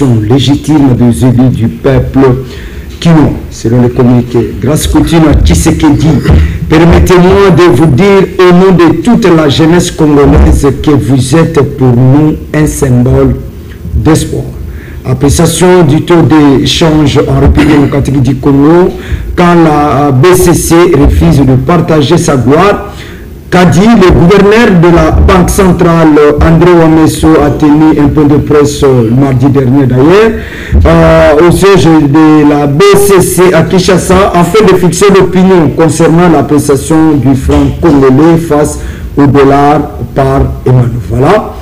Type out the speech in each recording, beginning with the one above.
l'élection légitime des élus du peuple Kino, selon le communiqué. Grâce continue à Tshisekedi, permettez-moi de vous dire au nom de toute la jeunesse congolaise que vous êtes pour nous un symbole d'espoir. Appréciation du taux d'échange en République démocratique du Congo quand la BCC refuse de partager sa gloire. Qu'a dit le gouverneur de la Banque centrale, André Wameso, a tenu un point de presse mardi dernier d'ailleurs, au siège de la BCC à Kinshasa, afin de fixer l'opinion concernant l'appréciation du franc congolais face au dollar par Emmanuel. Voilà.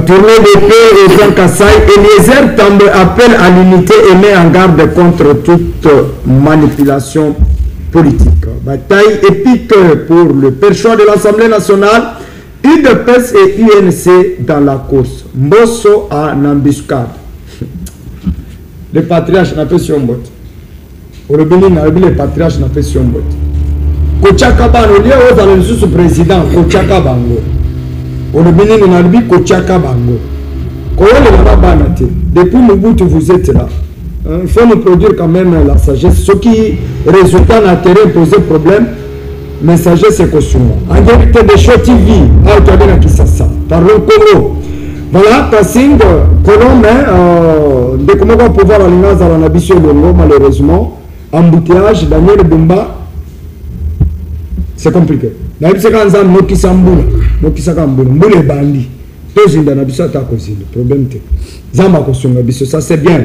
Tournée de paix au Grand Kassai, Eliezer Tambe appelle à l'unité et met en garde contre toute manipulation politique. Bataille épique pour le perchoir de l'Assemblée nationale, UDPS et UNC dans la course. Mbosso en embuscade. Le patriarche n'a pas sur botte. Au Bénin, le patriarche n'a pas sur botte. Kochaka Bango, il y a dans le sous-président, Kochaka Bango. Au Bénin, on a dit Kochaka Bango. Depuis Mobutu, vous êtes là. Il faut nous produire quand même la sagesse. Ce qui résultat n'a terrain posé problème, mais sagesse c'est caution. En direct de Show TV, à Otadena Kisasa, par le Congo. Voilà, passing, Colombe, de comment on va pouvoir aller dans la Nabisio Longo, malheureusement. Embouteillage, Daniel Bumba, c'est compliqué. D'ailleurs, c'est quand on a Nokisamboula, Nokisakamboula, Mboule Bandi, deux in Nabisio Takosine, problème. Zamba caution Nabisio, ça c'est bien.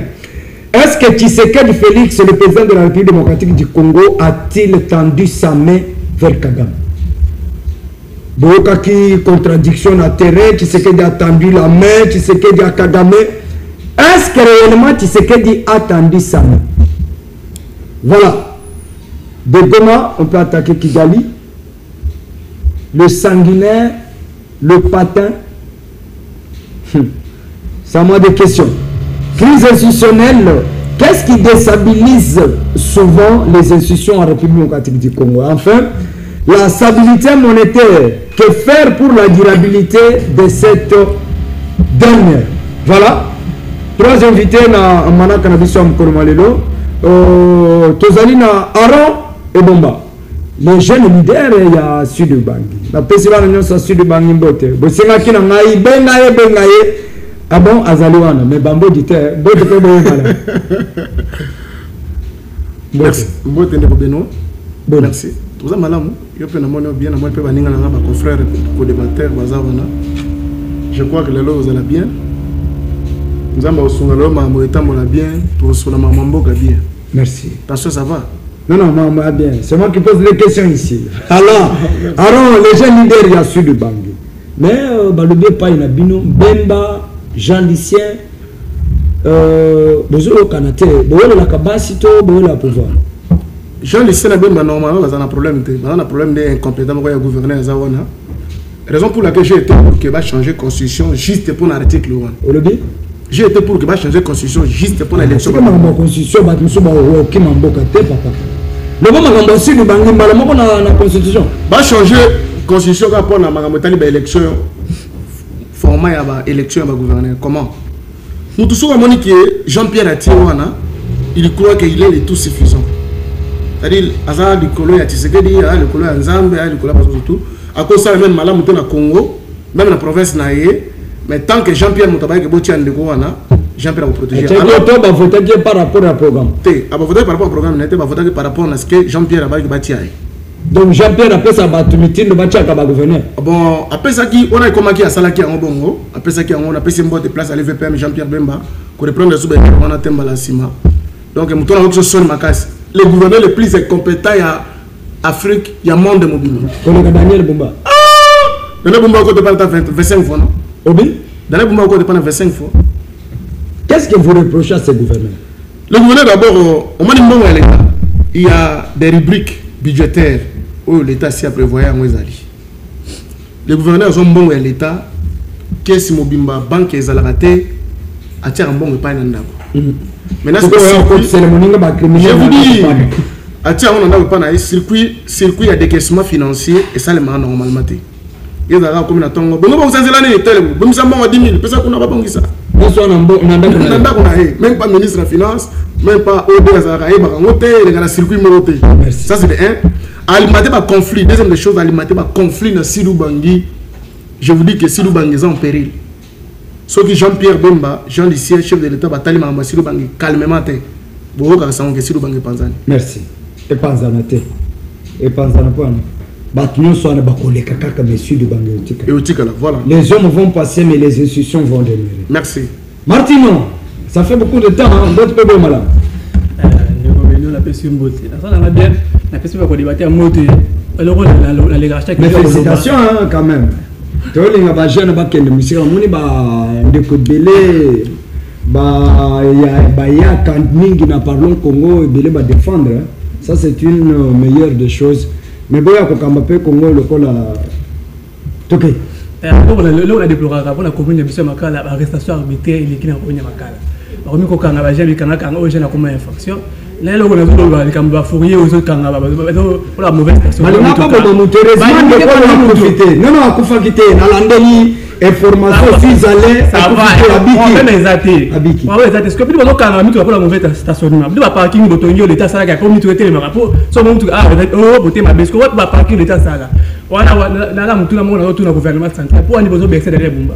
Est-ce que Tshisekedi Félix, le président de la République démocratique du Congo, a-t-il tendu sa main vers Kagame? Boukaki, contradiction à terrain, Tshisekedi a tendu la main, Tshisekedi à Kagame. Est-ce que réellement Tshisekedi a tendu sa main? Voilà. De Goma, on peut attaquer Kigali. Le sanguinaire, le patin. C'est à moi des questions. Crise institutionnelle, qu'est-ce qui déstabilise souvent les institutions en République démocratique du Congo? Enfin, la stabilité monétaire, que faire pour la durabilité de cette dernière? Voilà. Trois invités dans Manaka Nabiso Mkoromalelo, Tozalina Aron et Bomba. Les jeunes leaders, il y a Sud Bangi. La présidente de Sud Bangi Mbote. Bosenga Kina Ngai, Bengaye. Ah bon, Azaliwana, mais Bambo dit merci. Merci. Tout ça, madame, je peux bien, moi, je peux venir à ma confrère, co-débatteur, je crois que les lois, vous allez bien. Nous avons aussi bien, tout sur la maman bien. Merci. Parce que ça va. Non, maman, bien. C'est moi qui pose les questions ici. Alors, les jeunes leaders, il y a Sud Bangi. Mais, le pas, il y a Bino, Bemba, Jean Lucien, Bozo Kanate, Bozo la capacité, Bozo la pouvoir. Jean Lucien a bien normalement un problème d'incompétence pour le gouverneur Zawana. Raison pour laquelle j'ai été pour qu'il va changer la constitution juste pour l'article 1. J'ai été pour qu'il va changer la constitution juste pour l'élection. C'est comme la constitution, papa. Le bon aussi du Bangi, la constitution. Va changer la constitution pour l'élection. Format à l'élection du gouverneur. Comment? Nous tous savons que Jean-Pierre Atiwana, il croit qu'il est tout suffisant. C'est-à-dire, Azar du Kolo ya Tshisekedi, le Kolo ya Nzambe, le Kolo ya tout. À cause de ça, même Malam au Congo, même la province naïe, mais tant que Jean-Pierre Moutabaye est botian de Gowana, Jean-Pierre va protéger. Alors, vous voter par rapport au programme. Voter par rapport au programme, n'était pas voter par rapport à ce que Jean-Pierre a bâti. Donc Jean-Pierre après ça va meeting de bâti à gouverneur. Bon, après ça qui on a comment qui a salaki en bongo, après ça qui on a passé une bonne place à l'EVPM Jean-Pierre Bemba, pour reprendre le sous on a temba la cima. Donc mouton avec ce son makas. Le gouverneur le plus compétent à Afrique, il y a monde de mobile. Collègue Daniel Bumba. Daniel Bumba a côté pas 25 fois non? Obi? Daniel Bumba a côté pas 25 fois. Qu'est-ce que vous reprochez à ce gouverneur? Le gouverneur d'abord, au moins il y a des rubriques budgétaires où l'État s'y a prévoyé à Mouezali. Les gouverneurs ont bon à l'État, qu'est-ce que Mobimba, banque et Zalagate, a tiré un bon repas dans le maintenant, je vous dis, à tiré un circuit à décaissement financier et ça, le normalement. Il y a comme une attente. Bon, vous avez l'année, vous avez 10 000, peut-être qu'on n'a pas bon ça. Même pas ministre de la Finance, même pas OD, circuit moté. Ça c'est de 1. Alimenter par conflit. Deuxième des choses, alimenter par conflit dans Sidou Bangui. Je vous dis que Sidou Bangui est en péril. Sauf que Jean-Pierre Bemba, Jean Lissier, chef de l'État, Batali Mamba Sidou Bangui, calmement. Merci. Et Panzanate. Et Panzanapon. Voilà. Les hommes vont passer, mais les institutions vont demeurer. Merci. Martino, ça fait beaucoup de temps, hein? D'autres peuvent malade. Mais félicitations hein, quand même. Tu vois, les gens qui ont des Congo et défendre. Ça, c'est une meilleure des choses. Mais bon, il y a un Congo, le col à. Ok. Le déploré pour la commune de Bissau Makala, l'arrestation arbitraire et l'équipe de Makala. Par contre, quand on a déjà vu qu'on a comme infraction, là, on a vu qu'on va fourrier aux autres pour la mauvaise personne. Mais on n'a pas de profiter. Non, on a quitter. On a l'andeli. Information si allait ça va même exaté parce que plus quand on a mis la mauvaise stationnement de parking botonio l'état ça là comme tu étais le rapport so mon truc boté ma besco va parking l'état ça là voilà là mutu na mona retourner au gouvernement central pour aller besoin bercer derrière bomba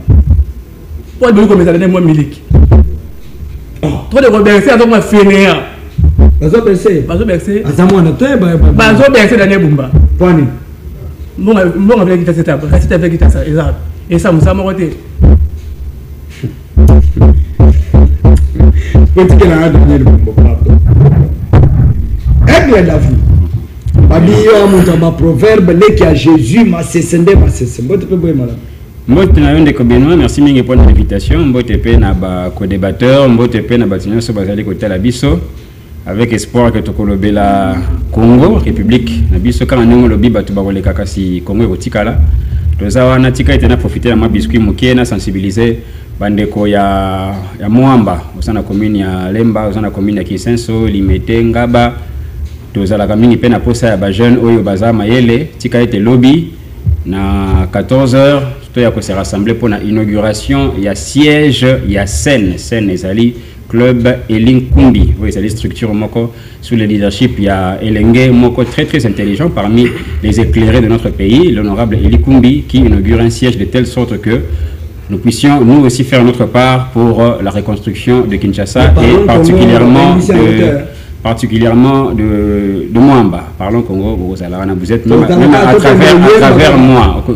pour aller comme ça derrière moi miliki trop de bercer donc moi fainéant bazo bercer azamo na toi bazo bercer derrière bomba point bon avec qui ça c'est avec qui ça exact. Et ça, nous avons voté. Merci Mingi pour l'invitation. Mbotepe na ba co-débatteur, Mbotepe na batignon so bazali côté la biso avec espoir que tokolobe la Congo République na biso quand on lobi batu ba koleka kasi Congo ekotikala. Toza na tika itena profiter na biscuit mokie na sensibiliser bandeko ya Mwamba osana commune ya Lemba osana commune ya Kisenso Limete Ngaba toza la kamini pe na posa ya ba jeune oyo baza mayele tika ite lobby na 14h to ya ko se rassembler pour na inauguration ya siège ya scène ezali club Elinkumbi. Oui, c'est la structure moko sous le leadership. Il y a Elenge moko très intelligent parmi les éclairés de notre pays, l'honorable Elinkumbi, qui inaugure un siège de telle sorte que nous puissions nous aussi faire notre part pour la reconstruction de Kinshasa et particulièrement de Mwamba. Parlons Congo, vous êtes même à travers moi. Tu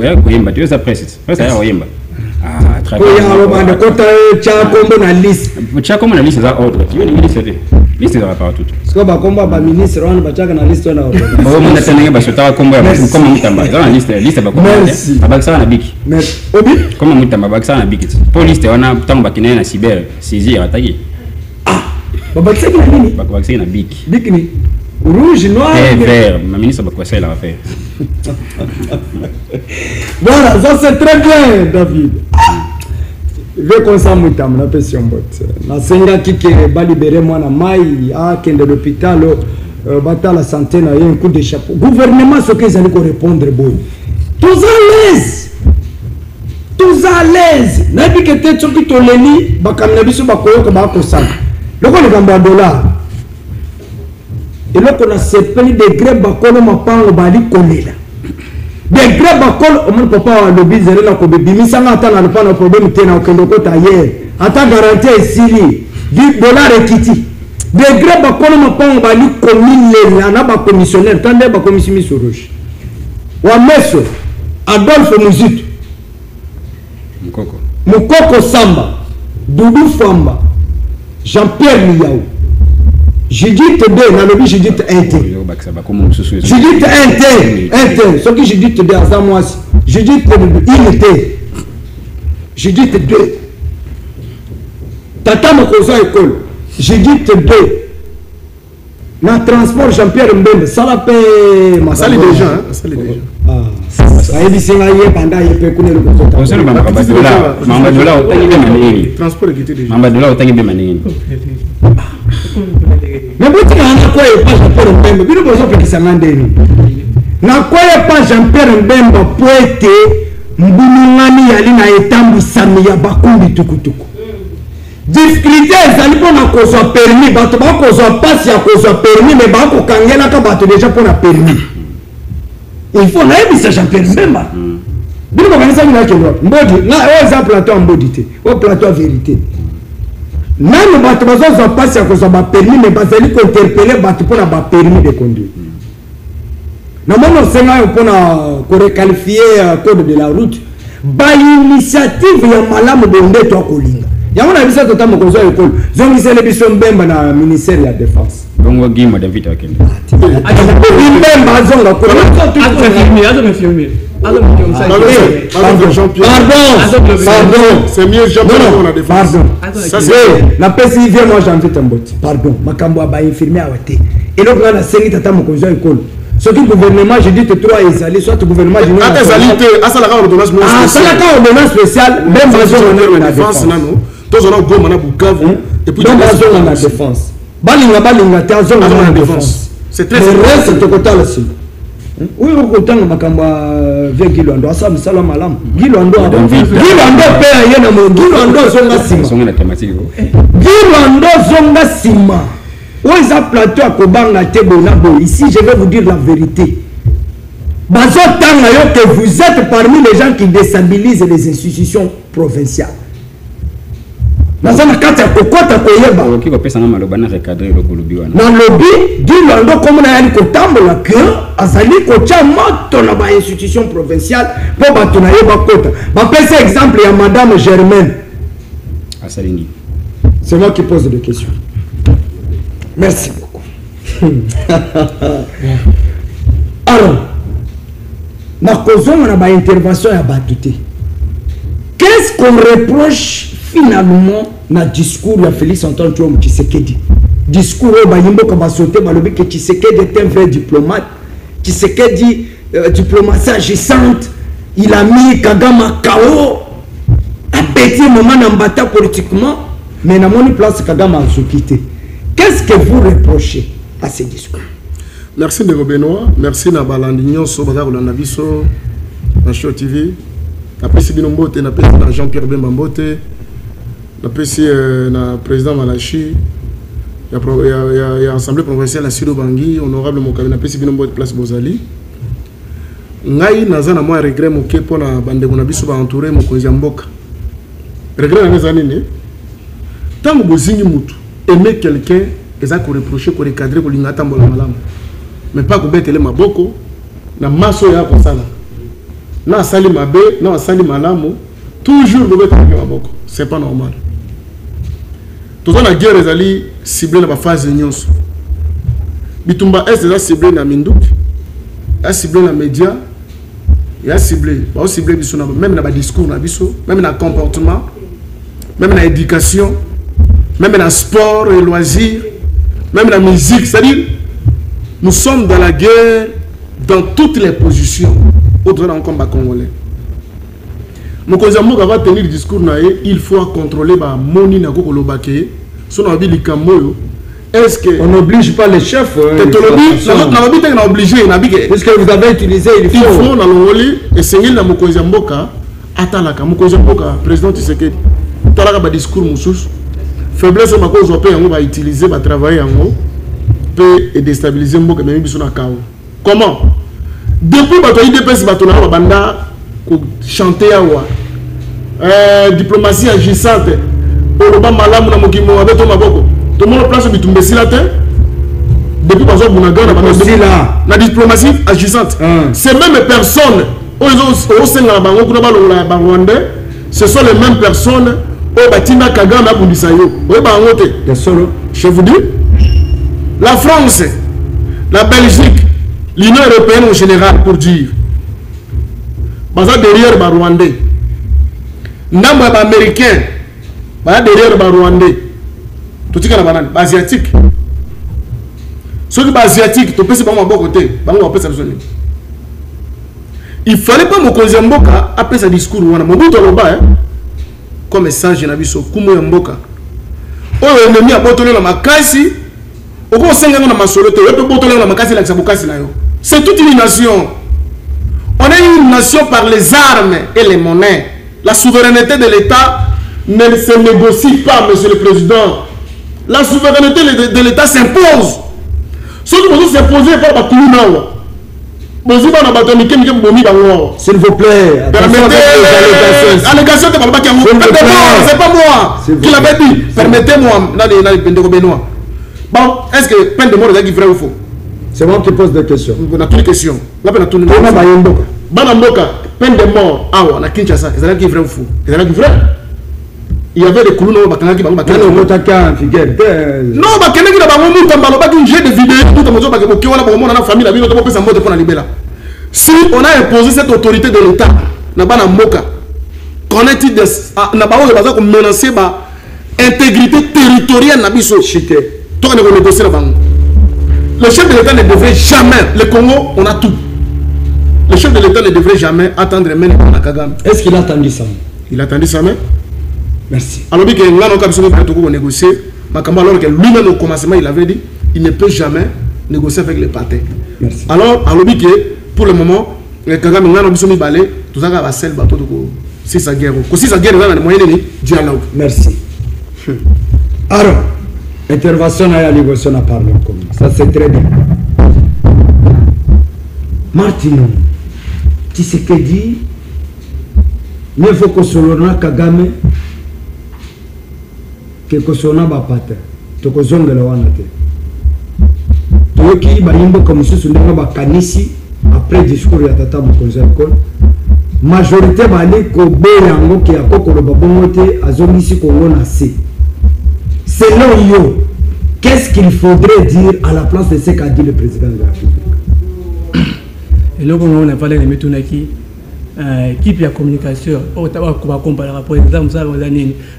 es après, c'est Oyemba. Comme la liste ordre. Tu veux une liste de rapport tout. Ce que ba ministre on ba chaka na liste na ordre. On a tenu ba sota comme mutamba. Dans la liste ba comme. Abaksa na biki. Merci. Obi comme mutamba abaksa na biki. Pour liste on a tant bakina na cyber saisir attaquer. Ba baksa na nini? Ba baksa na biki. Biki ni rouge noir et vert. Ma ministre ba quoi ça la faire. Voilà, ça c'est très bien David. Je vais consommer la pression. Na senga kike ba libérer moi na mai a kende l'hôpital bata la santé na un coup de chapeau. Gouvernement ce qu'ils allaient répondre boy. Tous à l'aise. Na dit que tête soki to leli ba kamna biso ba koyo ko ba ko sa. Loko le gamba dollar. Et là qu'on a sepeli des grèves ba kono mapango ba li kolela. Des grèves bakol au monde papa le bizarre là ko bimi sanga ata na pas na problème tena okendo ko tayer ata garantie esili $10 ekiti des grèves bakol mapango bali commune na ba commissionnaire tande ba commission misoroche wa meso Adolphe Muzitu Mukoko Samba Doudou Famba Jean-Pierre Liaou Judith D, na lobby Judith Inter. Judith Inter. Ce qui Judith D, à moi, Judith Inter. Judith D. Tata Mokosa école. Judith D. Na transport Jean-Pierre Mbembe. Ça la paix. Ça les déjà. Ça les déjà. Ah. Ça est ici là hier pendant il peut connaître le contact. On sait le Mamba transport qui déjà. Mamba dola otangi be manini. Mais vous dites quoi pas Jean-Pierre Mbembe, vous ne pouvez pas ça mandeni. Na quoi pas Jean-Pierre Mbembe poete mbunungani yali na etambu sami ya bakumbi tukutuku. difficulté ezali mpona kozwa permis bato bakozwa mpasi ya kozwa permis me bakokangelaka bato déjà mpona permis il faut nayebisa Jean-Pierre Mbemba bino bakanisaki nakendwa mbodi oyo eza plateau ya mbodi te oyo plateau ya vérité nano bato bazozwa mpasi ya kozwa bapermis me bazali kointerpele bato mpona bapermis de conduire namoni osenga yo mpona korequalifie code de la route bainitiative ya malamu bonde to akolinga yango na biso tota mokonzi ya ekolo zongisele biso Mbemba na ministère ya défense bongo gimo David akende Mbemba azonga ko pardon c'est mieux Jean-Pierre pour la défense pardon ça c'est la PCV moi j'en veux tamboti pardon makambo ba infirmier awate et donc là la série tata mokonzi ya ekolo ce qui gouvernement j'ai dit que trois ezali soit gouvernement général ezalité asala ka ordonnance spéciale asala ka ordonnance spéciale même bazonga na défense nano tozona goma na Bukavu et puis bazonga na défense balinga te azonga na défense c'est très reste tokotala si oui okotanga makambo via Gilwando asa misala malamu Gilwando pe yena mo Gilwando zonga sima où est ce plateau à Kobanga Tebonabo? Ici, je vais vous dire la vérité. Que vous êtes parmi les gens qui déstabilisent les institutions provinciales. Dans un cas, tu as lobby, dis-le comme on a dit que Azali Kocha moto na ba institution provinciale pour batona yeba kota. Ba pesa exemple il y a madame Germaine. Asalingi. C'est moi qui pose des questions. Merci beaucoup. Alors, on a une intervention à Batouté. Qu'est-ce qu'on reproche finalement dans le discours de Félix Antoine Tshisekedi? Discours où Bayimbo Kabasote Balobi que Tshisekedi est un vrai diplomate. Tshisekedi, diplomatie agissante. Il a mis Kagame KO. À petit moment dans bataille politiquement. Mais dans mon place, Kagame a quitté. Qu'est-ce que vous reprochez à ces discours? Merci de Benoît, merci na balandignon so bazako na biso na Show TV. Na pesi binombote na pesi na Jean-Pierre Mbemba mbote. Na pesi na président Malachi. Il y a assemblée provinciale à Sido Bangui, honorable Mokabe na pesi binombote place Bozali. Ngai naza na moi regret moke pona bandeko na biso ba entourer mokonzi ya mboka. Regret na ngeza nini? Tango bozingi mutu aimer quelqu'un et ça qu'on reproche qu'on recadrer qu'on l'ingata mbola malamu mais pas qu'on bête les maboko na maso ya ko sala na sali mabe na sali malamu toujours le bête les maboko c'est pas normal tout ça la guerre ezali ciblé na ba phase nyonso bitumba est déjà ciblé na Minduki a ciblé na média et a ciblé ba ciblé biso na même na ba discours na biso même na comportement même na éducation même dans le sport et loisirs, même dans la musique, c'est-à-dire, nous sommes dans la guerre dans toutes les positions, autrement dans le combat congolais. Mon cousin va tenir le discours, il faut contrôler la monnaie na kolobake, son avis le camoyo. Est-ce que on n'oblige pas les chefs? On a obligé, est-ce que vous avez utilisé il faut na longoli et c'est na mokonzi mboka atalaka mokonzi mboka président Tshisekedi talaka ba discours mususu faiblesse ma cause on va utiliser va travailler en haut peut et déstabiliser mboka même biso na kao. Comment? Depuis bato IDPS bato na banda ko chanter awa diplomatie agissante oloba malamu na mokimo abeto maboko to mo place bitumbe silate depuis bazo bunaga na banda la diplomatie agissante ces mêmes personnes au sein na bango kuna balonga ba Rwandais ce sont les mêmes personnes au Batina Kagame à Bundisayo. Je vous dis, la France, la Belgique, l'Union européenne en général, pour dire, baza derrière les Rwandais, n'importe les Américains, baza derrière les Rwandais, tout ce qui est banane, asiatique. Ceux qui sont asiatiques, tu peux se battre à côté, il fallait pas me causer un boka après ce discours. On a mon bout de bas, comme message na biso kumu ya mboka oyo ennemi abotole na makasi oko senga na masolo te wepe botole na makasi la kisabukasi na yo. C'est toute une nation. On est une nation par les armes et les monnaies. La souveraineté de l'État ne se négocie pas, monsieur le président. La souveraineté de l'État s'impose. Ce qui peut s'imposer par la Toulouse. S'il vous plaît, permettez allégation de Balba Kiango. C'est pas moi qui l'avais dit. Permettez-moi. Bon, est-ce que peine de mort est vrai ou faux? C'est moi qui pose des questions. On a toutes les questions. Là, on a toutes les questions. Peine de mort, on a Kinshasa. Est-ce que vrai ou faux? Est-ce que vrai? Il y avait des coulons qui non, non, j'ai des vidéos, si on a imposé cette autorité de l'État, qu'on est-il de menacer l'intégrité territoriale de le chef de l'État ne devrait jamais, le Congo, on a tout. Le chef de l'État ne devrait jamais attendre même Kagame. Est-ce qu'il a attendu ça? Il a attendu ça, mais merci. Alors, il y a un négocier, alors que lui-même au commencement, il avait dit il ne peut jamais négocier avec les partis. Merci. Alors, pour le moment, Kagame, il a un balai, tout ça va ser bateau de si sa guerre. Si sa guerre, il y a un moyen de dialogue. Merci. Alors, intervention à la négociation à parler. Ça, c'est très bien. Martino, tu sais que dit, mieux faut que Solona Kagame, que Kosona Bapata, Tokozonga la Wanate. Toyoki, Bayimbo, comme ce sont des Kanisi, après discours de Tata Mokonza École, majorité Bali, Kobe Yango, qui a Koko le Babomote, Azomisi Kongo Nasi. Selon yo, qu'est-ce qu'il faudrait dire à la place de ce qu'a dit le président de la République? Et là, on a parlé de Metunaki, qui puis la communication, on va comparer pour exemple ça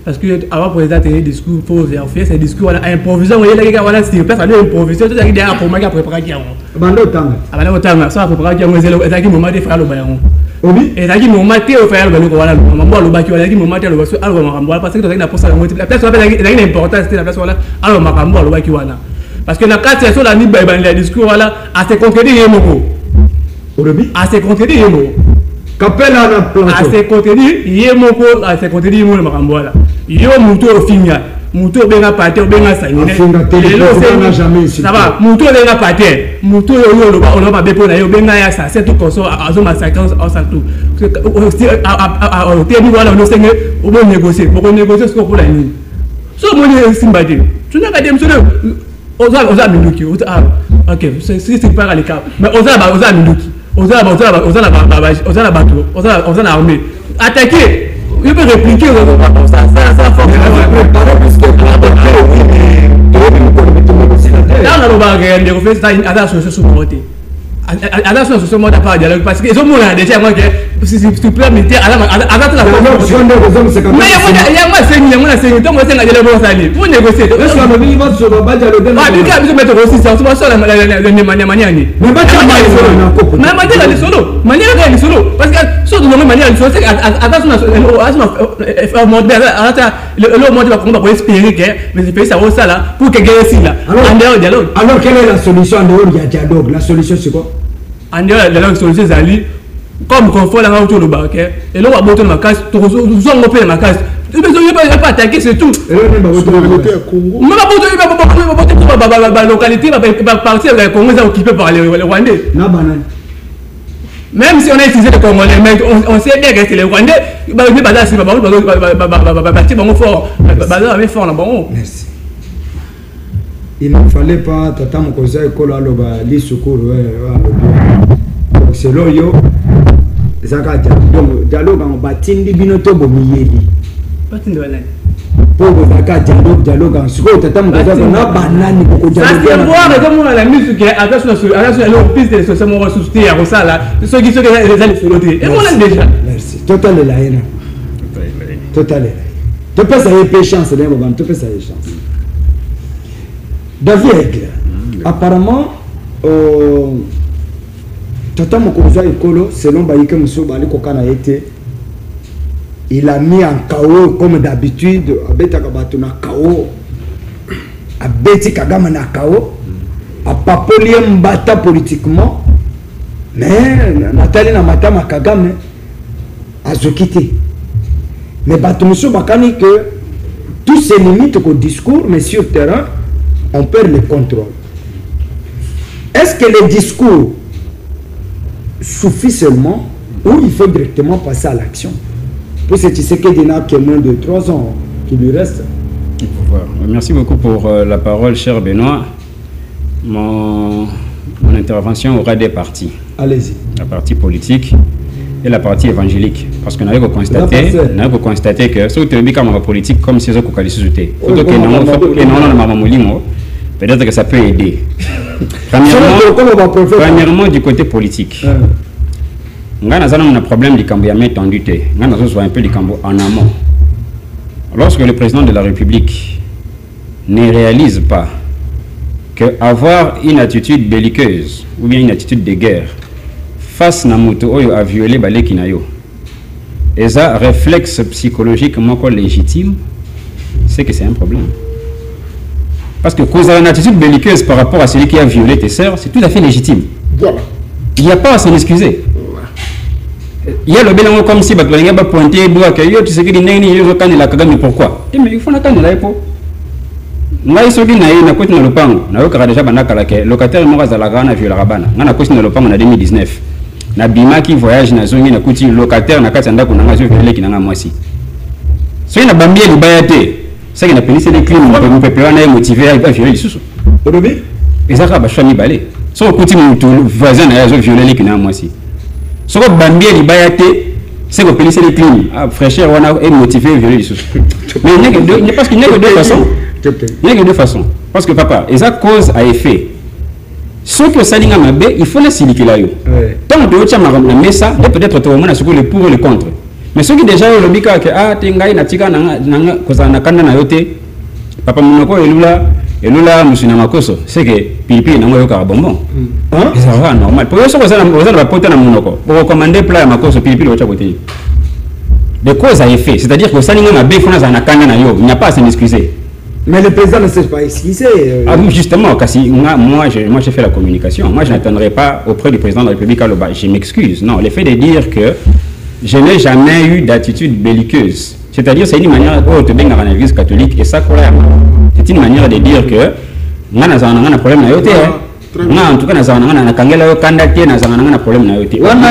parce que avant pour les ateliers discours faut faire ces discours à improviser on y a les gars voilà c'est place à improviser tout ça qui derrière pour moi qui a préparé qui on bando tanga abana otanga ça préparer qui on est qui moment de faire le bayon obi et qui moment de faire le bayon voilà maman le baki voilà qui moment de le bayon alors maman parce que dans la place la place la importance c'est la place voilà alors maman le baki voilà parce que la carte sur la ni le discours voilà à se contredire moko obi à se contredire moko Kapela na plateau. À ses contredire, yemoko à ses contredire mo le makambola. Yo muto ofinga, muto benga pater benga sanine. Ofinga jamais ici. Ça va, muto benga pater, muto yo on va bepo na yo benga ya ça, c'est tout comme ça azo massacre en ça tout. Temi voilà on senge on va négocier, pour négocier ce qu'on pour la nuit. So mo ni simbadi. Tu n'as pas dit monsieur oza minduki, OK, c'est pas le cas. Mais oza minduki. On a armée. Attaquer. Il peut répliquer. Ça là, on va regarder. On fait ça. Attention sur ce mode à part dialogue parce que ils ont déjà moi que si tu peux mettre à la mais il y a moi c'est donc c'est la dialogue ça aller pour négocier est-ce qu'on va vivre sur le bas dialogue ah mais quand vous mettez aussi ça sur la maniani mais pas la solo manière la solo parce que sur de manière solo c'est attention mode le mode va pour espérer que mais c'est ça ça là pour que gagner ici là en dehors dialogue alors quelle est la solution en dehors du dialogue la solution c'est quoi en dehors de la solution c'est ali comme confort là autour du bac et là on va monter ma case tout on peut ma case tu peux pas attaquer c'est tout et là on va la localité va partir le Congo est occupé par les Rwandais même si on a utilisé le Congolais mais on sait bien que c'est les Rwandais va partir bon fort avec fort là bon merci. Il ne fallait pas Tata Mokonza École aloba li secours donc c'est là yo zaka dialogue en batindi binoto bomiyeli batindi wala pour zaka dialogue en secours Tata Mokonza na banani pour dialogue ça c'est voir comme la musique attention le piste de ce moment soucier à ça là ceux qui sont les soloter et on l'a déjà merci total la haine total tu peux ça y est chance d'un moment tu peux ça y est chance David, apparemment, Tata Mokonza Ekolo, selon Baïke Moussou Bali Kokana été, il a mis en chaos comme d'habitude, Abeta Kabato na chaos, Abeti Kagama na chaos, a papolié Mbata politiquement, mais Nathalie na Matama Kagame a zokité. Mais Batoumso Bakani que tout se limite au discours, mais sur le terrain, on perd le contrôle. Est-ce que le discours suffit seulement ou il faut directement passer à l'action? Pour ce qui c'est que Dina qui est moins de 3 ans qui lui reste. Merci beaucoup pour la parole, cher Benoît. Mon intervention aura des parties. Allez-y. La partie politique et la partie évangélique. Parce qu'on avait constaté que ce que tu as politique comme si c'est peut-être que ça peut aider. Premièrement, du côté politique. On a un problème du Cambo tendu. On a un peu du Cambo en amont. Lorsque le président de la République ne réalise pas qu'avoir une attitude belliqueuse ou bien une attitude de guerre face à Moto à violer Balekinayo, et ça, réflexe psychologiquement légitime, c'est que c'est un problème. Parce que cause une attitude belliqueuse par rapport à celui qui a violé tes sœurs, c'est tout à fait légitime. Voilà. Il n'y a pas à s'en excuser. Il y a le bilan comme si Baklinga va pointer, tu sais que mais pourquoi? Mais il faut la canne là pour. Moi, je suis na côté na lopango, na yoka déjà banaka la ke locataire mo za la gana viola rabana. Na côté na lopango na 2019. Na bima qui voyage na zongi na kuti locataire na kati ndako na ngazo violer kinanga mwasi. So ina bambie libayate. Ça qui n'a pas les crimes, on peut pas motiver à violer les sous. Et ça va changer balai. So côté mon voisin na zo violer les kinanga mwasi. So ko bambie libayate. C'est que les crimes, fraîcheur, on a motivé à violer les sous. Mais il n'y a pas qu'il n'y a que deux façons. Il n'y a que deux façons. Parce que papa, et ça cause à effet. Sauf que ça n'a pas il faut la siliquer là. Tant que tu as ma ça, peut-être tu as le pour et le contre. Mais ceux qui déjà ont le bika que tengai na tika nanga kozana kanda na yote. Papa monoko elula musina makoso. C'est que pipi na moyo ka bonbon. Et ça va normal. Pour ça on va porter na monoko. Pour recommander plat makoso pipi le chaboté. De cause à effet, c'est-à-dire que ça n'a pas fona na kanda na yo, il n'y a pas à s'en excuser. Mais le président ne s'est pas excusé. Ah oui, justement, moi j'ai fait la communication. Moi, je n'attendrai pas auprès du président de la République à l'Oba. Je m'excuse. Non, le fait de dire que je n'ai jamais eu d'attitude belliqueuse. C'est-à-dire, c'est une manière de bien dans l'église catholique. Et ça, c'est une manière de dire que nous avons un problème. En tout cas, nous avons un problème.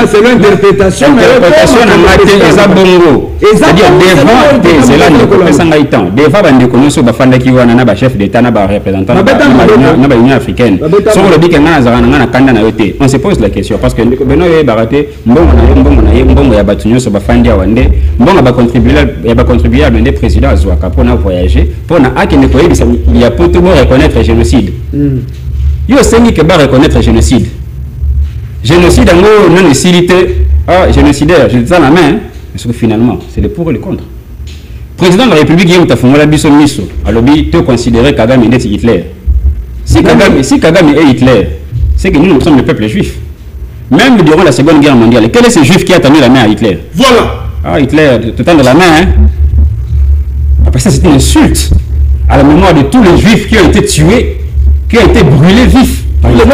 C'est l'interprétation. C'est-à-dire, devant chef d'État, représentant de l'Union africaine. On se pose la question parce que contribuer à le président Azouaka pour voyager, pour il y a pour tout le monde reconnaître le génocide. Il y a aussi qui va reconnaître le génocide. Génocide en gros, non hostilité. Génocidaire, je dis ça la main, parce que finalement, c'est le pour et le contre. Président de la République, il y a un biso miso. Alors, il te considérer Kagame est Hitler. Si Kagame est Hitler, c'est que nous sommes le peuple juif. Même durant la Seconde Guerre mondiale, quel est ce juif qui a tendu la main à Hitler? Voilà. Hitler, te tendre la main, hein? Après ça, c'est une insulte à la mémoire de tous les juifs qui ont été tués, qui ont été brûlés vifs par Hitler.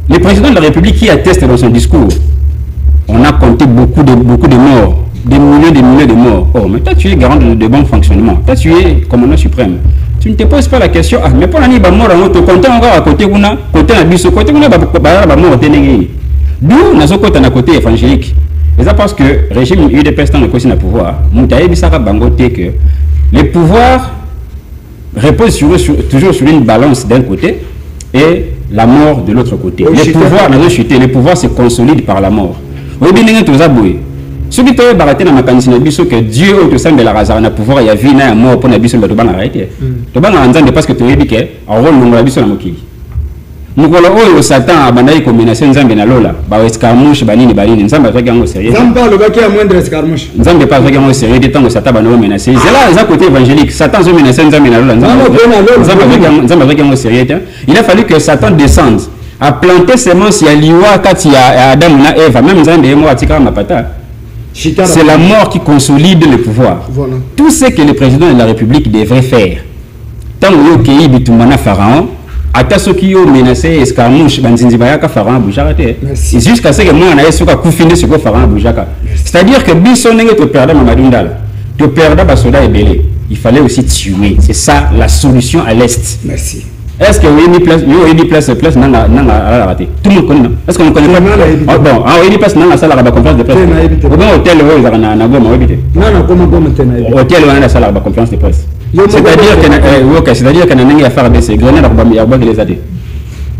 Le président de la République qui atteste dans son discours, on a compté beaucoup de morts, des milliers de morts. Oh, mais toi tu es garant de bon fonctionnement, toi tu es commandant suprême. Tu ne te poses pas la question, mais pour l'année, mort, on te compte encore à côté, côté Abisso, côté mort, d'où nous avons à côté évangélique. Et ça parce que le régime UDPS dans le côté du pouvoir, que le pouvoir repose toujours sur une balance d'un côté et la mort de l'autre côté. Le pouvoir se consolide par la mort. Oui, bien, ceux qui ont baraté dans ma candidature, que Dieu au sein de la raza, na pouvoir y a vie na mort pour nabiso le toban arrêté. Toban en parce que tu es dit que en rôle nous nabiso na mokili. Mukolo oyo Satan abandai ko menacer nzambe na lola, ba escarmouche banini nzambe azaki yango sérieux. Nzambe le baki a moindre escarmouche. Nzambe pas azaki yango sérieux de temps Satan bano menacer. C'est là za côté évangélique, Satan zo menacer nzambe na lola. Nzambe azaki yango sérieux. Il a fallu que Satan descende à planter semence ya liwa kati ya Adam na Eva, même nzambe yemo atika mapata. C'est la mort qui consolide le pouvoir. Voilà. Tout ce que le président de la République devrait faire, tant que Pharaon, ata soki yo menacé escarmouche banzinzi bayaka Farhan Bouchaka te jusqu'à ce que moi na yesoka kufinde siko Farhan Bouchaka c'est-à-dire que biso ndenge to perdre Mamadou Ndala to perdre basoda ebele il fallait aussi tuer c'est ça la solution à l'est. Merci. Est-ce que oui place nanga raté tout le monde connaît est-ce qu'on connaît pas bon oui place nanga sala ba conférence de presse au bon hôtel où ils na goma webite non comment tena hôtel où on a sala ba conférence de presse c'est-à-dire que nangi ya faire des grenades ya ba les ade.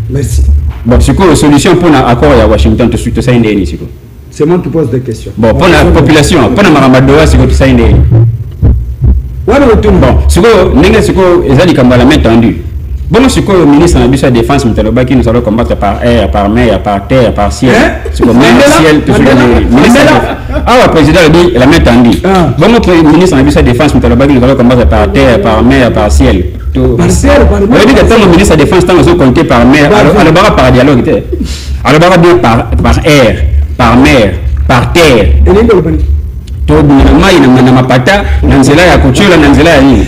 Merci. Bon c'est quoi la solution pour l'accord à Washington tout suite ça indé siko c'est moi qui pose des questions bon pour la population pour na maramadoa siko tout ça indé bon siko ninga siko ezali kamba la main tendue. Bon, c'est quoi le ministre de la Défense qui nous allons combattre par air, par mer, par terre, par ciel. C'est comme ciel, tout le président dit la main tendue. Bon, le ministre de la Défense qui nous allons combattre par terre, par mer, par ciel. Par ciel, par mer. On dit que tant le ministre de la Défense, tant nous compté par mer, alors par dialogue. Alors dire par air, par mer, par terre. To mai na mapata na nzela ya kuchula na nzela ya nini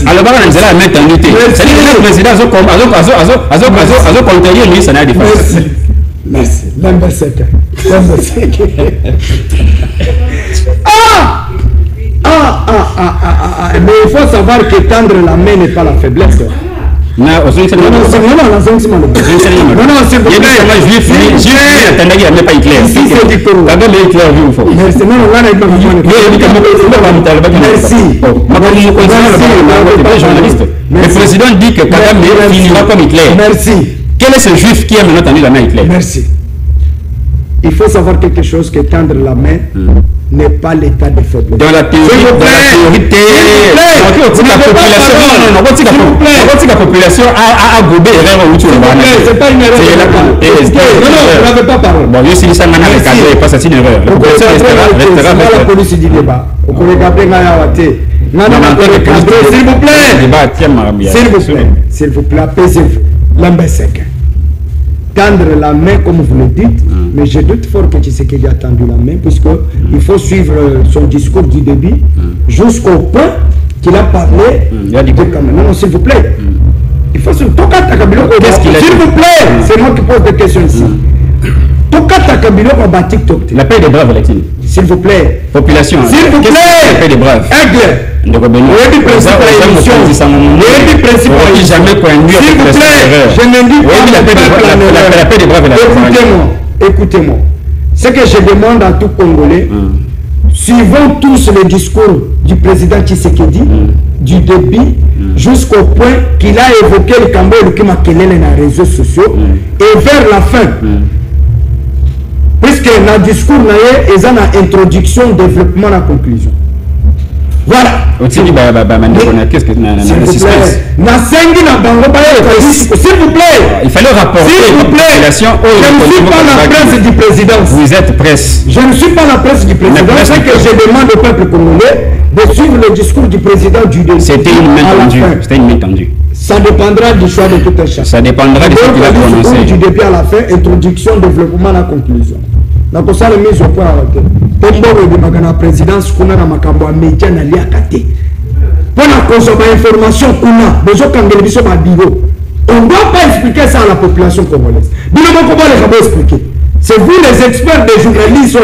alobaka na nzela ya mettre en unité c'est le président azo contenir lui ça n'a défense merci l'ambassadeur mais il faut savoir que tendre la main n'est pas la faiblesse. Non, c'est pas le président dit que Kagame finira comme Hitler. Merci. Quel est ce juif qui a maintenant tendu la main à Hitler? Merci. Il faut savoir quelque chose, que tendre la main n'est pas l'état de faiblesse. Dans la théorie, la population a gobé erreur où tu c'est pas une erreur. Non, je n'avais pas parlé. Bon, je suis ça maintenant avec Kagame et pas ça c'est une erreur. La police du débat. S'il vous plaît, s'il vous plaît, apaisez-vous. L'ambassadeur. Tendre la main comme vous le dites, mais je doute fort que Tshisekedi a tendu la main, puisqu'il faut suivre son discours du début jusqu'au point qu'il a parlé de Cameroun. Non, s'il vous plaît. Il faut se toquer à Kabilo. S'il vous plaît, c'est moi qui pose des questions ici. Toquer à Kabilo on va TikTok. La paix des braves, Alexis. S'il vous plaît. Population. S'il vous plaît. La paix des braves. Aigle. S'il vous plaît, je ne dis pas la paix des braves. Écoutez-moi. Ce que je demande à tout Congolais, suivons tous le discours du président Tshisekedi, du début, jusqu'au point qu'il a évoqué le Cambodge qui m'a quitté dans les réseaux sociaux, et vers la fin, puisque dans le discours, il y a une introduction, développement, la conclusion. Voilà. Qu'est-ce que s'il vous plaît. Il fallait rapporter la population. Je ne suis pas la presse du président. Vous êtes presse. Je ne suis pas la presse du président. C'est que je demande au peuple congolais de suivre le discours du président du début. C'était une main tendue. C'était une main tendue. Ça dépendra du choix de tout un chacun. Ça dépendra de ce qu'il a prononcé. Du début à la fin, introduction, développement, la conclusion. Donc ça le mise au point de la présidence qu'on a dans ma média na liakate. Pour la consommer information qu'on a, besoin qu'on on ne doit pas expliquer ça à la population congolaise. Comment les expliquer? C'est vous les experts des journalistes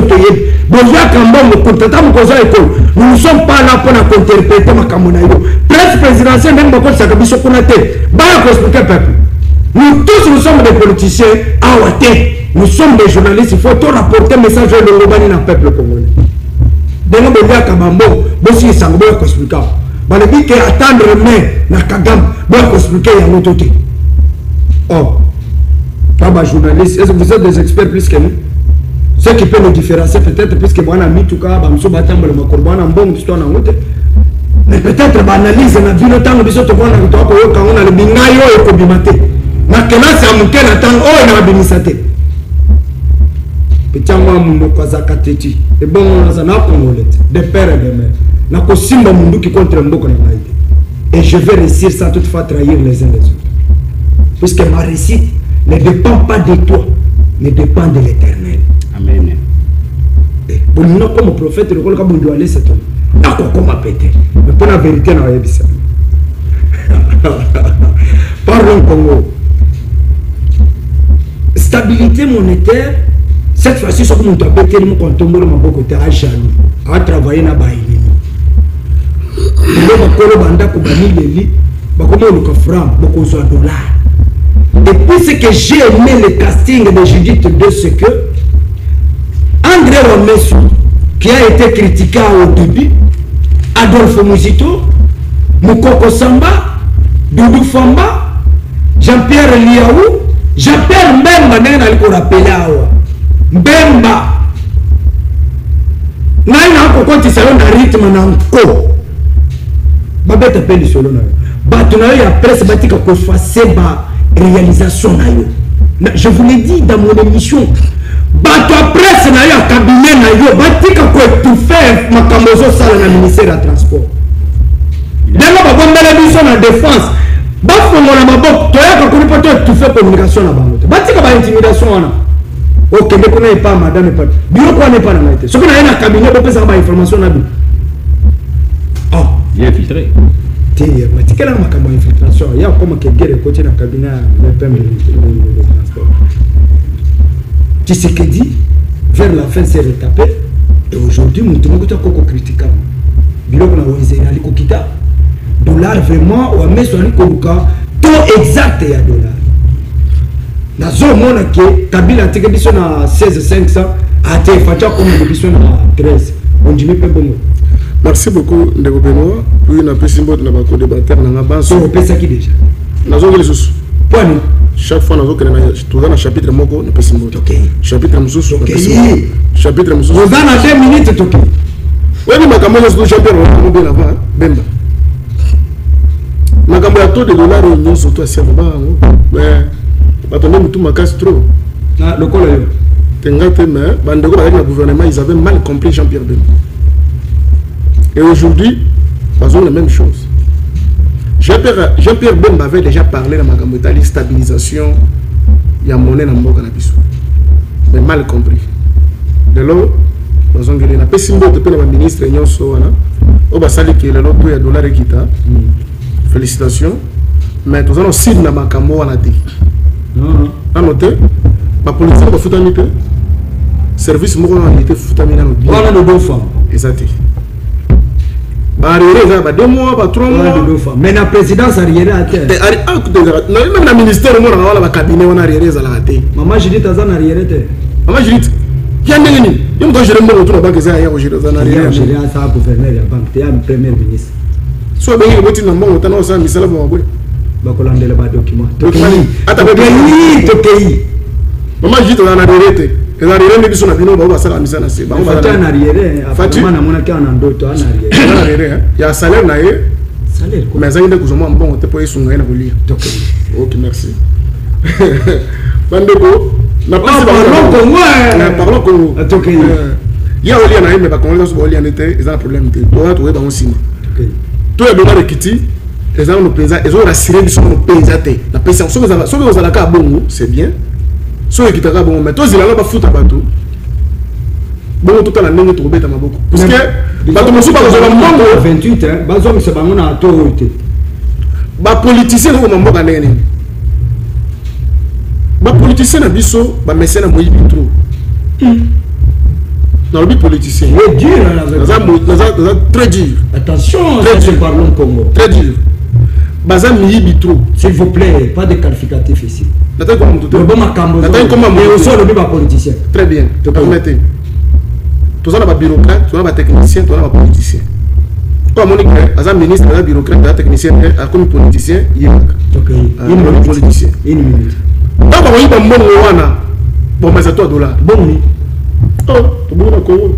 nous ne sommes pas là pour interpréter ma camonaïo. Presse présidentielle, même quand ça a été expliquer peuple. Nous tous, nous sommes des politiciens à Ouaté. Nous sommes des journalistes, il faut tout rapporter le message de l'Orobani dans le peuple congolais. Dès que vous avez Kabambo, vous avez expliqué. Vous avez dit qu'attendre main dans Kagame, vous avez expliqué à l'autre côté. Oh, pas journaliste, est-ce que vous êtes des experts plus que nous? Ceux qui peuvent nous différencier peut-être, puisque moi, je suis tout cas, je suis bon, mais peut-être analyse la vie le temps de ce qu'on a le bingayo et kobimate. Maintenant, c'est à mon cœur d'attendre, oh, il a bimisate. Petit moi, mon kozaka teti. Et bon, on a un congolais, des pères et des mères. N'a qu'au simba mundu qui contre un boko na maïde. Et je vais réussir sans toutefois trahir les uns les autres. Puisque ma réussite ne dépend pas de toi, mais dépend de l'Éternel. Amen. Et pour nous, comme prophète, le rôle comme on doit aller, c'est tout. Comme péter. Mais pour la vérité, on a ça. Parlons Congo. stabilité monétaire. Cette fois-ci, ce que nous avons fait, nous avons tombé dans mon côté à jaloux, à travailler dans les ennemis. Nous avons fait des francs, beaucoup de dollars. Et puis ce que j'ai aimé le casting de Judith II, c'est que André Wamesou, qui a été critiqué au début, Adolphe Muzito, Moukoko Samba, Doudou Famba, Jean-Pierre Liaou, Jean-Pierre Mbemba, n'est-ce pas rappelé Awa. Mbemba. Naina ko konti salon na rythme na nko. Babeta peli solo na. Ba tunayo ya presse batika ko face ba réalisation na yo. Je vous l'ai dit dans mon émission. Ba to presse na yo cabinet na yo batika ko tout faire makambozo sala na ministère de transport. Denga ba bombela biso na défense. Ba fongo na maboko to ya ko ko tout faire communication na bango. Batika ba intimidation wana. Ok, mais qu'on n'est pas madame et pas. Bureau qu'on n'est pas dans la tête. Ce qu'on a un cabinet, on peut savoir information là. Oh, bien filtré. Mais quelle est ma infiltration? Il y a comme que guerre côté dans le cabinet, le PM de transport. Tu sais que dit, vers la fin, c'est retapé. Et aujourd'hui, nous devons être critiquable. Bureau qu'on a osé aller kokita. Dollar vraiment, ou à mettre sur le kobuka, taux exact et à dollar. Nazo mona ke Kabila teke biso na 16,500 ate facha comme biso na 13. On dit pas bon. Merci beaucoup Ndeko Benoît. Puis na pesimbo na ba co-débatteur na ngaba so pesa ki déjà. Nazo ngeli susu. Point. Chaque fois nazo kena na na chapitre moko na pesimbo. OK. Chapitre mususu. OK. Chapitre mususu. On va na 2 minutes toké. Oui, mais makambo so chapitre on be là bas Bemba. Makambo ya taux de dollar on surtout à Serba. Mais attendez, tout ma casse trop. Ah, le col est. Le gouvernement, ils avaient mal compris Jean-Pierre Bemba. Et aujourd'hui, ils ont la même chose. Jean-Pierre Bemba avait déjà parlé de la stabilisation. Il y a monnaie dans le cannabis. Mais mal compris. De là, ils ont gagné. La symbole de la ministre Nyonso, au basali qui est le lot de dollars et kita. Félicitations. Mais nous allons aussi dans ma camo à non. À noter, la politique va foutre un service moral a été foutu à voilà le bon femme. Exact. Bah, 2 mois, 3 mois. Mais la présidence arrière à terre. Même le ministère, on a le cabinet, on a arrière à la tête. Maman, je dis, tu as un arrière. Maman, je dis, qui a un négligé? Je me dis, je vais me banque, ça, hier, je vais un arrière. Je vais à gouverneur de la banque, tu es un premier ministre. Soit bien, il y a un bon, tu as un ministère, bakolande le document. Maman dit on a arrêté. Les arriérés ne sont pas venus au salaire mise en place. On va faire un arriéré. Fatima na mona qui en d'autres en arriéré. Il y a salaire na e. Salaire quoi. Mais ça il est que bon te payer son gain à lire. OK, merci. Bandeko, na parlons Congo. Il y a Oli na mais ba Congo so Oli en était, ils ont un problème de droit to ba on signe. Tout est dollar Kiti. Les gens nous payent, ils ont rassuré qu'ils sont payés. La paysan, ceux qui ont la carte bon, c'est bien. Ceux qui ont bon, mais toi, ils n'ont pas foutu à bateau. Bon, tout à l'année, nous trouvons beaucoup. Parce que, bateau, nous sommes pas dans le 28, bateau, c'est pas mon autorité. Les politiciens, nous sommes pas dans les politiciens, nous sommes pas dans les trop. Dans le but politicien. C'est dur, très dur. Attention, très parlons Congo. Très dur. Bazam Miyibi trop. S'il vous plaît, pas de qualificatif ici. Nathan comment tout le bon macambo. Nathan comment mais aussi le débat politicien. Très bien. Te permettez. Tous on a bureaucrate, tous on a technicien, tous on a politicien. Comme on dit que Azam ministre, Azam bureaucrate, Azam technicien, comme politicien, il y a. OK. Une politicien. Une minute. Donc on y va mon wana. Bon mais c'est toi $. Bon oui. Oh, tu bon Congo.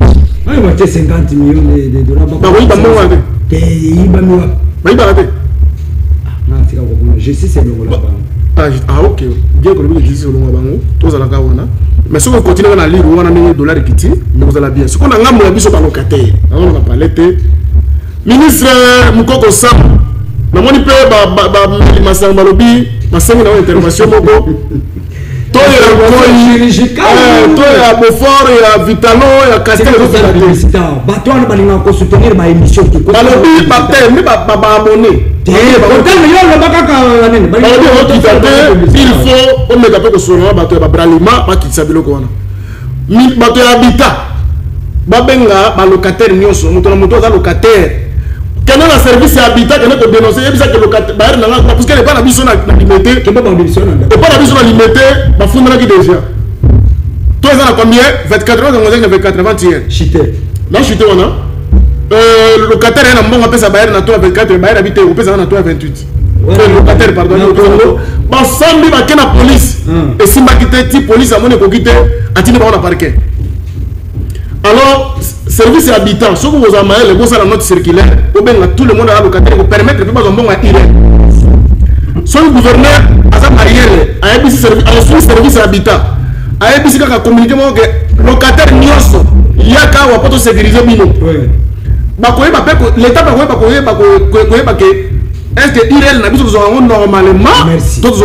Ah, il va te 50 millions de dollars. Bah oui, bah moi. Il va moi. Bah il va rater. Non, c'est pas bon. Je sais c'est le là. Ah OK. Bien que le je sais le bango, tous à la kawana. Mais si on continue à lire on a $, kiti, vous allez bien. Ce qu'on a ngambo biso ba locataire. On a parlé de ministre Moukoko Sam. Na moni pe ba masanga balobi, masengi na intervention moko. chirurgical to ya Beaufort ya Vitalo ya Castel bato wana balinga ko soutenir ma émission qui ko balobi bater mais ba abonné pourtant yo le bakaka nani il faut on meka pe ko solo bato ba bralima ba kitsa biloko wana mi bato ya habitat babenga ba locataire nyonso moto za locataire kana na service ya habitat kana ko dénoncer ebisa que locataire ba na parce que le pas na biso na limité ke ba biso na pas na biso na limité ba fundana ki déjà toi ça combien 24 heures on 24 21 chité là chité wana locataire na mbongo pesa ba na toi 24 ba habité au pesa na toi 28 locataire pardon ba sambi ba kena police et simba kité ti police amone ko kité atini ba on parquet. Alors, service habitant, ce que vous avez le bon la note circulaire, tout le monde a locataire pour permettre de faire un bon à Irène. Son gouverneur a un service habitant. A un communiqué que locataire nyonso yaka wa poto sécuriser bino. L'État va que est-ce que Irène n'a pas normalement tous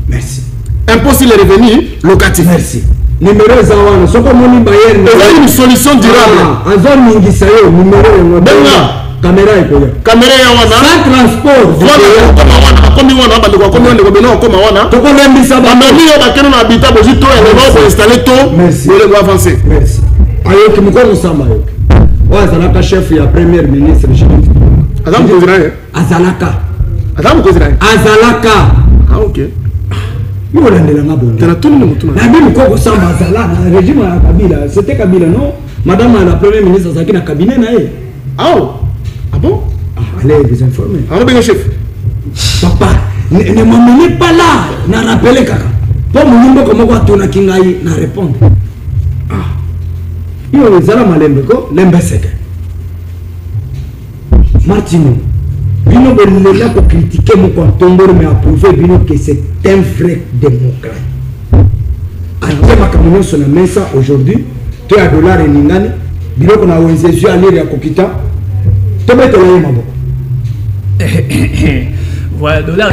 merci. Impôt sur les revenus locatifs. Merci. Numéro zawana soko moni bayer une solution durable azon mingi sayo numéro caméra ya wana sans transport voilà comme wana ba ndeko comme ndeko beno comme wana to ko lembisa ba mami yo ba keno na habitat bo jito et le va installer to merci le va avancer merci ayo ki mko samba yo azalaka chef ya premier ministre Adam Koziraye azalaka ah OK il y a un régime à Kabila. C'était Kabila, non? Madame la première ministre a un cabinet. Ah bon? Allez, vous informer. Ah, bien, chef. Papa, ne m'amenez pas là. N'a rappelé Kaka. Pour mon comment va tourner Kingaï, n'a répondre. Ah. Il y a un Zalama Lembeko, Lembeseke. Martino. Bino Belela pour critiquer mon contombeur mais approuver Bino que c'est un vrai démocrate. Ante makamuni sur la mesa aujourd'hui, tu as dollar et ningani, Bino qu'on a osé jouer à l'île à Kokita, tu mets ton aïe mabo. Voilà, dollar,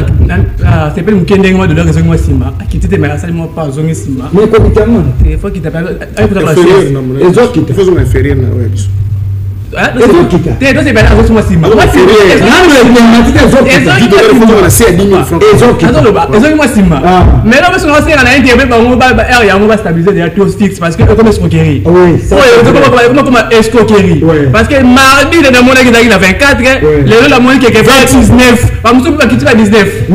c'est pas une question de dollar, c'est moi Sima, qui t'était mais ça moi pas zongi Sima. Mais Kokita man, il faut qu'il t'appelle, il faut t'appeler. les autres qui te font inférieur na ouais. C'est toi c'est bien avec moi Sima. Moi c'est mais là parce qu'on sait on a interview ba on ba area on va stabiliser des taux fixes parce que comme escroquerie. Oui, comment escroquerie parce que mardi de mon qui a 24 le la moyenne qui est 19 pas monsieur pas quitter 19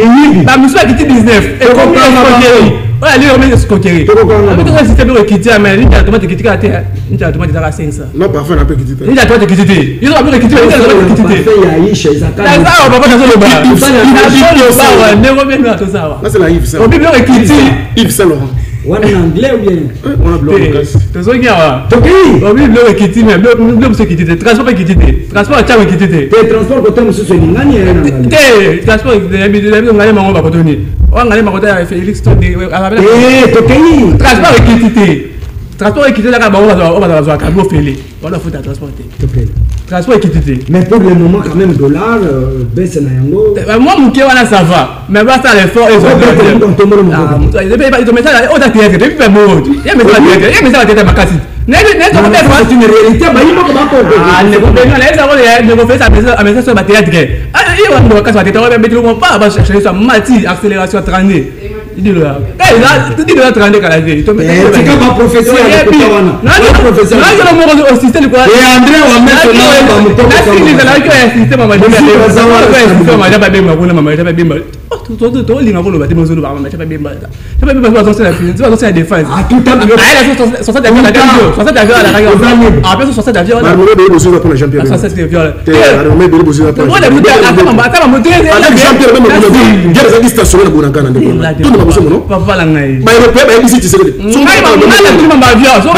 pas monsieur pas quitter 19 et comme escroquerie voilà lui on met escroquerie avec un système de quitter mais il a automatique quitter à terre il a automatique à 500 non parfois on peut quitter il a automatique quitter il a automatique quitter il y a Aïcha Isaka ça on va pas dans le bar ne reviens pas tout ça là c'est la Yves ça on peut bien quitter Yves Saint Laurent on est anglais ou bien on a bloqué tu sais quoi tu on peut bien quitter mais bloquer ce quitter transport pas quitter transport à tiens quitter transport côté monsieur c'est ngani transport de ngani mango ba kotoni on ngani mango ta Félix to de transport quitter transport équité là on va dans la cabine fêlé voilà faut transporter transport équité mais pour le moment quand même dollar baisse na yango moi mon qui wana ça va mais va ça l'effort et ils ont mis ça au théâtre depuis pas mort il y a mais ça va tête makasi c'est une réalité ba yimo ko ba ko ne ko bien là ça va ne ko faire ça à message sur ba théâtre ah il va me casser tête on va mettre pas va chercher ça mati accélération 30 il dit là tu dis là 30 kala vie tu pas professionnel non au système quoi et André wa mettre là ba muto ko là que système mama to linga ko lo batimo zo lo ba mama chapa bemba ba so la fin so la défense ah tout temps so ça d'avion la radio so ça d'avion la radio après so ça d'avion la mo be bozo pour le champion ça c'est viol la mo be bozo pour le champion gere za station na bonanga na ndeko tout na bozo mono papa la ngai ba yo pe ba ici tu sais so ma avion so a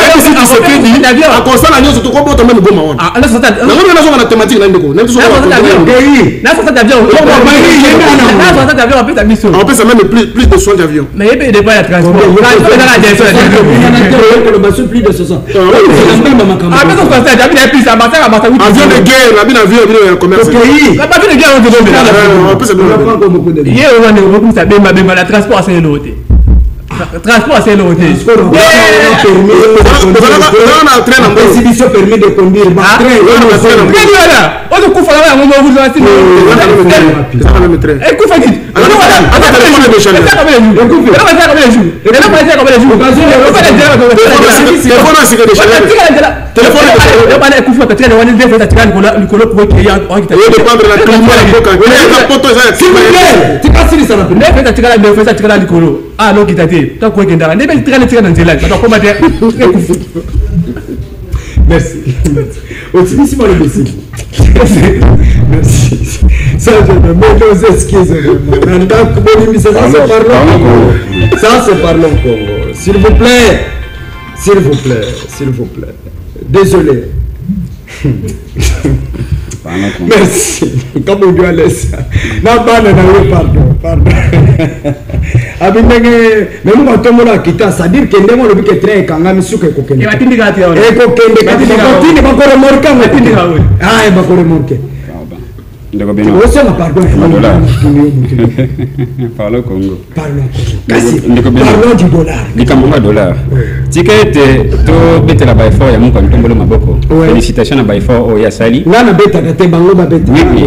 consala nyoso to ko boto même goma wana ah na so ça na so na thématique na ndeko na so d'avion en plus ta mission on peut ça même plus de soins d'avion mais il y a pas la transport dans la direction de plus de 60 après on constate d'avion plus ça bata avion de guerre avion commerce avion de guerre on peut ça il y a on va ça bemba la transport c'est l'autre Transport, c'est le côté. Permis de conduire. Merci. Merci. Merci. Ça, je me mets nos excuses. Ça, c'est parlons Congo. S'il vous plaît. S'il vous plaît. S'il vous plaît. Désolé. Merci. Comme on doit laisser. Non, pardon. Mais nous, quand on a quitté, ça veut dire que nous avons vu que train est quand même sous que coquin. Il va t'indiquer. Il va t'indiquer. Parlons Congo. Parlons du dollar. Du dollar. Ticket to bete la baifort ya mungu ntombolo maboko. Félicitations à baifort o ya sali. Nana beta te bango ba beta. Oui,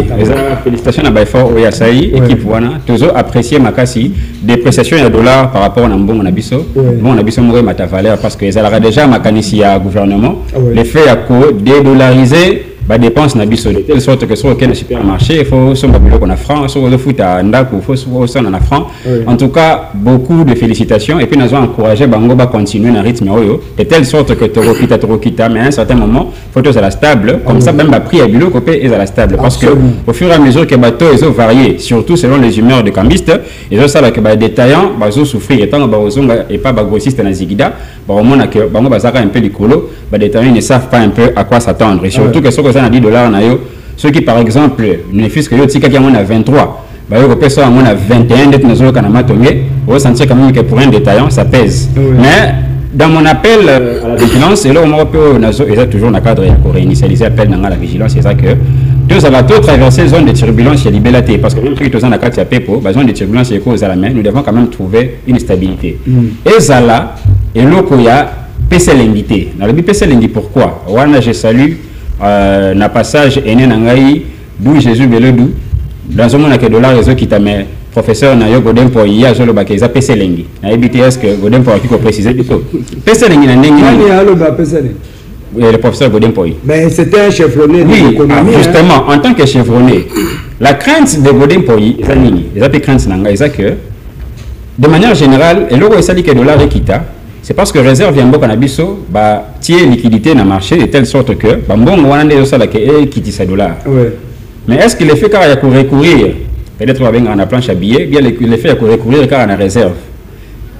félicitations à baifort o ya sali équipe wana. Tozo apprécier makasi dépréciation ya dollar par rapport na mbongo na biso. Bon na biso mo mata valeur parce que ils a déjà makanisi ya gouvernement. Le fait ya ko dédollariser ba dépense na biso de telle sorte que sur aucun supermarché il faut son babilo qu'on a franc sur le foot à ndako faut sur na franc. En tout cas beaucoup de félicitations et puis nous avons encouragé bango ba continuer na rythme oyo de telle sorte que torokita mais à un certain moment faut que ça la stable comme ça même ba prix à bilo copé et ça la stable parce que au fur et à mesure que bateau ils ont varié surtout selon les humeurs de cambistes ils ont ça là que ba détaillant ba zo souffrir étant ba ozonga et pas ba grossiste na zigida ba au moins que bango ba saka un peu likolo ba détaillants ne savent pas un peu à quoi s'attendre et surtout que ça $10 na yo ceux qui par exemple ne fils que yo tika qui a 23 bah yo peut ça à 21 d'être dans kana matonge on sentir quand même que pour un détaillant ça pèse mais dans mon appel à la vigilance et là on peut nazo et ça toujours dans cadre ya ko réinitialiser appel dans la vigilance c'est ça que deux à la tour traverser zone de turbulence chez Libélaté parce que même si tous en a quatre pepo zone de turbulence et cause à la main nous devons quand même trouver une stabilité et ça là et lokoya PC l'invité dans le PC l'invité pourquoi wana je salue na passage ene nangai d'où Jésus beledou dans ce monde que dollar réseau qui t'a mais professeur na yo godem po ya zo lo bakeza PC lengi na BTS que godem po qui ko préciser bito PC lengi na ndengi ni alo ba PC lengi le professeur godem po mais c'était un chevronné de l'économie justement en tant que chevronné la crainte de godem po ça nini ça peut crainte nanga ça que de manière générale et logo ça dit que dollar équita c'est parce que réserve yambo canabiso ba tie liquidité na marché de telle sorte que ba mbongo wana ndezo sala ke équité sa dollar mais est-ce que le fait car ya ko recourir peut-être va venir en planche à billets bien le fait ya ko recourir car en réserve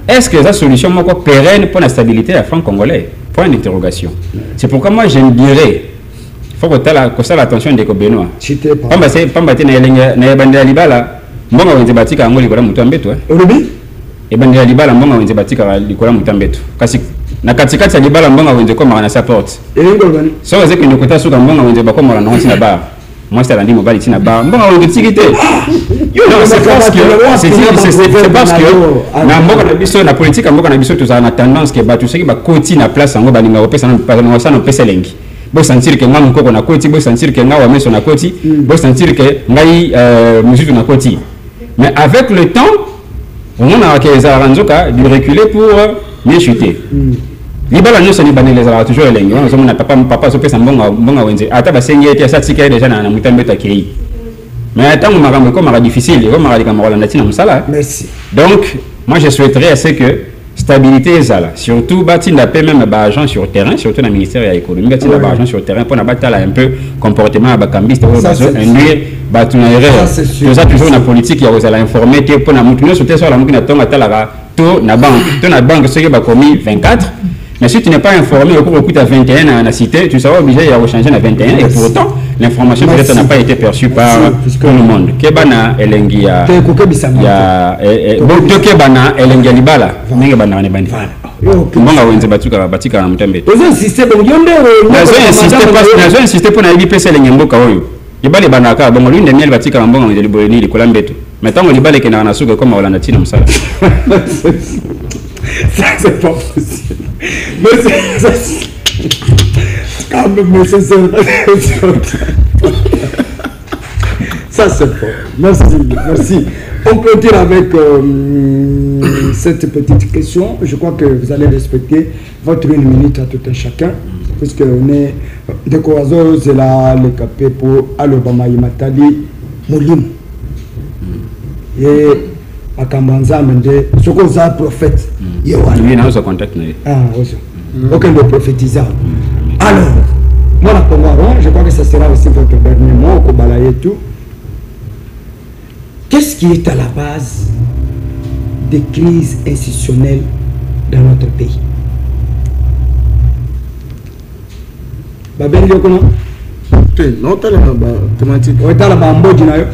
est-ce que ça solution moko pérenne pour la stabilité à franc congolais point d'interrogation c'est pourquoi moi je dirais faut que ça l'attention de ko Benoît pamba te na elenga na bandela libala mbongo wenze batika ngoli kola mutu ambeto et bandela libala mbonga wenze batika likola mutambeto kasi na katikati ya libala mbonga wenze koma na support so weze kwenye kota suka mbonga wenze bakoma na nonti na ba moi c'est la ndimo bali tina ba mbonga wenze tikite non c'est parce que na mbonga na biso na politique mbonga na biso tozala na tendance que ba tout ce qui ba koti na place ngo balinga opesa na sana opesa lengi bo sentir que nga mukoko na koti bo sentir que nga wa meso na koti bo sentir que ngai musique na koti mais avec le temps on a que les aranzoka de reculer pour mieux chuter. Libala nous sommes banés les toujours les langues. On a papa se fait un bon wenze. Ata ba sengi était ça tika déjà na mutambe takei. Mais attends on m'a comme difficile, on m'a dit comme Roland Natina musala. Merci. Donc moi je souhaiterais assez que stabilité ezala surtout bâti n'a pas même ba agent sur terrain surtout dans le ministère de l'économie bâti n'a ba agent sur terrain pour na batala un peu comportement ba cambiste pour induire ba tuna erreur tout ça toujours na politique ya ozala informer te pour na mutu no sauter sur la mutu na tonga tala to na banque ce qui ba commis 24 mais si tu n'es pas informé au cours de 21 na cité tu seras obligé de changer na 21 et pourtant l'information peut-être n'a pas été perçue par tout le monde kebana elengi ya bana elengi libala mingi bana ne bani mbonga wenze batika na mutambe ozo système ngionde nazo insister pour na IBPC elengi mboka oyo libale bana ka bongo lune miel batika na mbonga wenze liboleni likola mbeto metango libale ke na suka comme Rolanda tina musala Ça, c'est pas possible. Mais c'est... Quand même, monsieur, ça, c'est fort. Merci, merci. On continue avec cette petite question. Je crois que vous allez respecter votre 1 minute à tout un chacun. Puisque on est de Koazo, c'est là le capé pour Alobama Imatali Moulim. Et à Kambanza, ce qu'on a prophète. Il y a un contact. Ah, ok, le prophétisant. Alors, moi, je crois que ça sera aussi votre dernier mot, au balayer tout. Qu'est-ce qui est à la base des crises institutionnelles dans notre pays? Babel Yokono? Non, tu as la thématique. Tu as la bambo dinayo?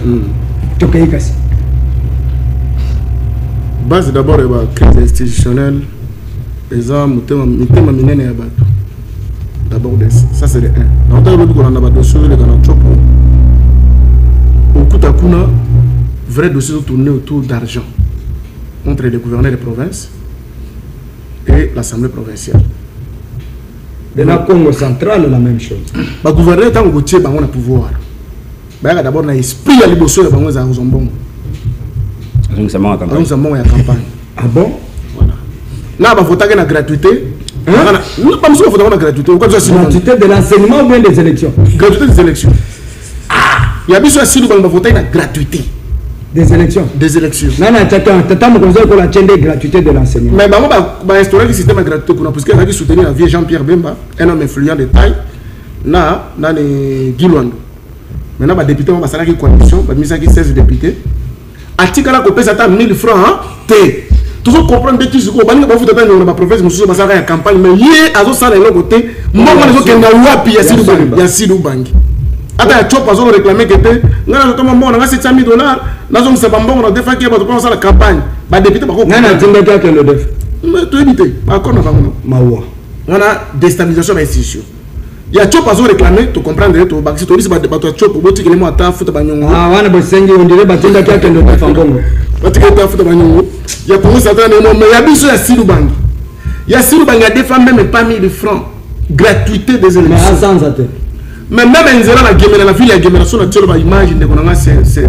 Tu as la base d'abord la crise institutionnelle. Les hommes, d'abord, ça c'est le 1. Dans le cas où on a dossier, vrai dossier tourné autour d'argent entre les gouverneurs des provinces et l'Assemblée provinciale. Dans le Congo central, la même chose. Le gouverneur est en goutier, il a le pouvoir. D'abord, il a l'esprit à l'ébosson, il a un bon. Donc, ça m'a campagne. Ah bon? Voilà. Là, il faut voter la gratuité. Nous pas besoin de voter la gratuité. Gratuité de l'enseignement ou bien des élections? Gratuité des élections. Il y a besoin de voter la gratuité. Des élections? Des élections. Non, non, tu as la chaîne de gratuité de l'enseignement. Mais on va instaurer le système de gratuité parce qu'il a soutenir la vie Jean-Pierre Bemba, un homme influent de taille, dans les Guilouando. Maintenant, les députés vont passer la coalition, ils ont 16 députés. À Tikala, on paye 1000 francs. Toujours comprendre que tu sais qu'on va vous donner dans ma province, je suis passé à la campagne, mais hier, à ce salaire, côté, moi, je suis il y a Sidou Bangi. Attends, tu as réclamé que tu as 700 000 $. Nous avons fait des fois qui ont la campagne. Les députés ont fait le déf. Mais tu évité. On a déstabilisation de l'institution. Il y a Tchop à réclamer, tu comprends, tu as tu as Tchop pour dire que les mots attendent, foot à Bagnon. Ah, on a besoin de battre la carte de déf en Congo. Il y a pour ça, mais il y a besoin de Sidou Bang. Il y a Sidou Bang, il y a des femmes même pas 1000 francs. Gratuité des élections. Mais même en Zéla, la ville, la génération, la image de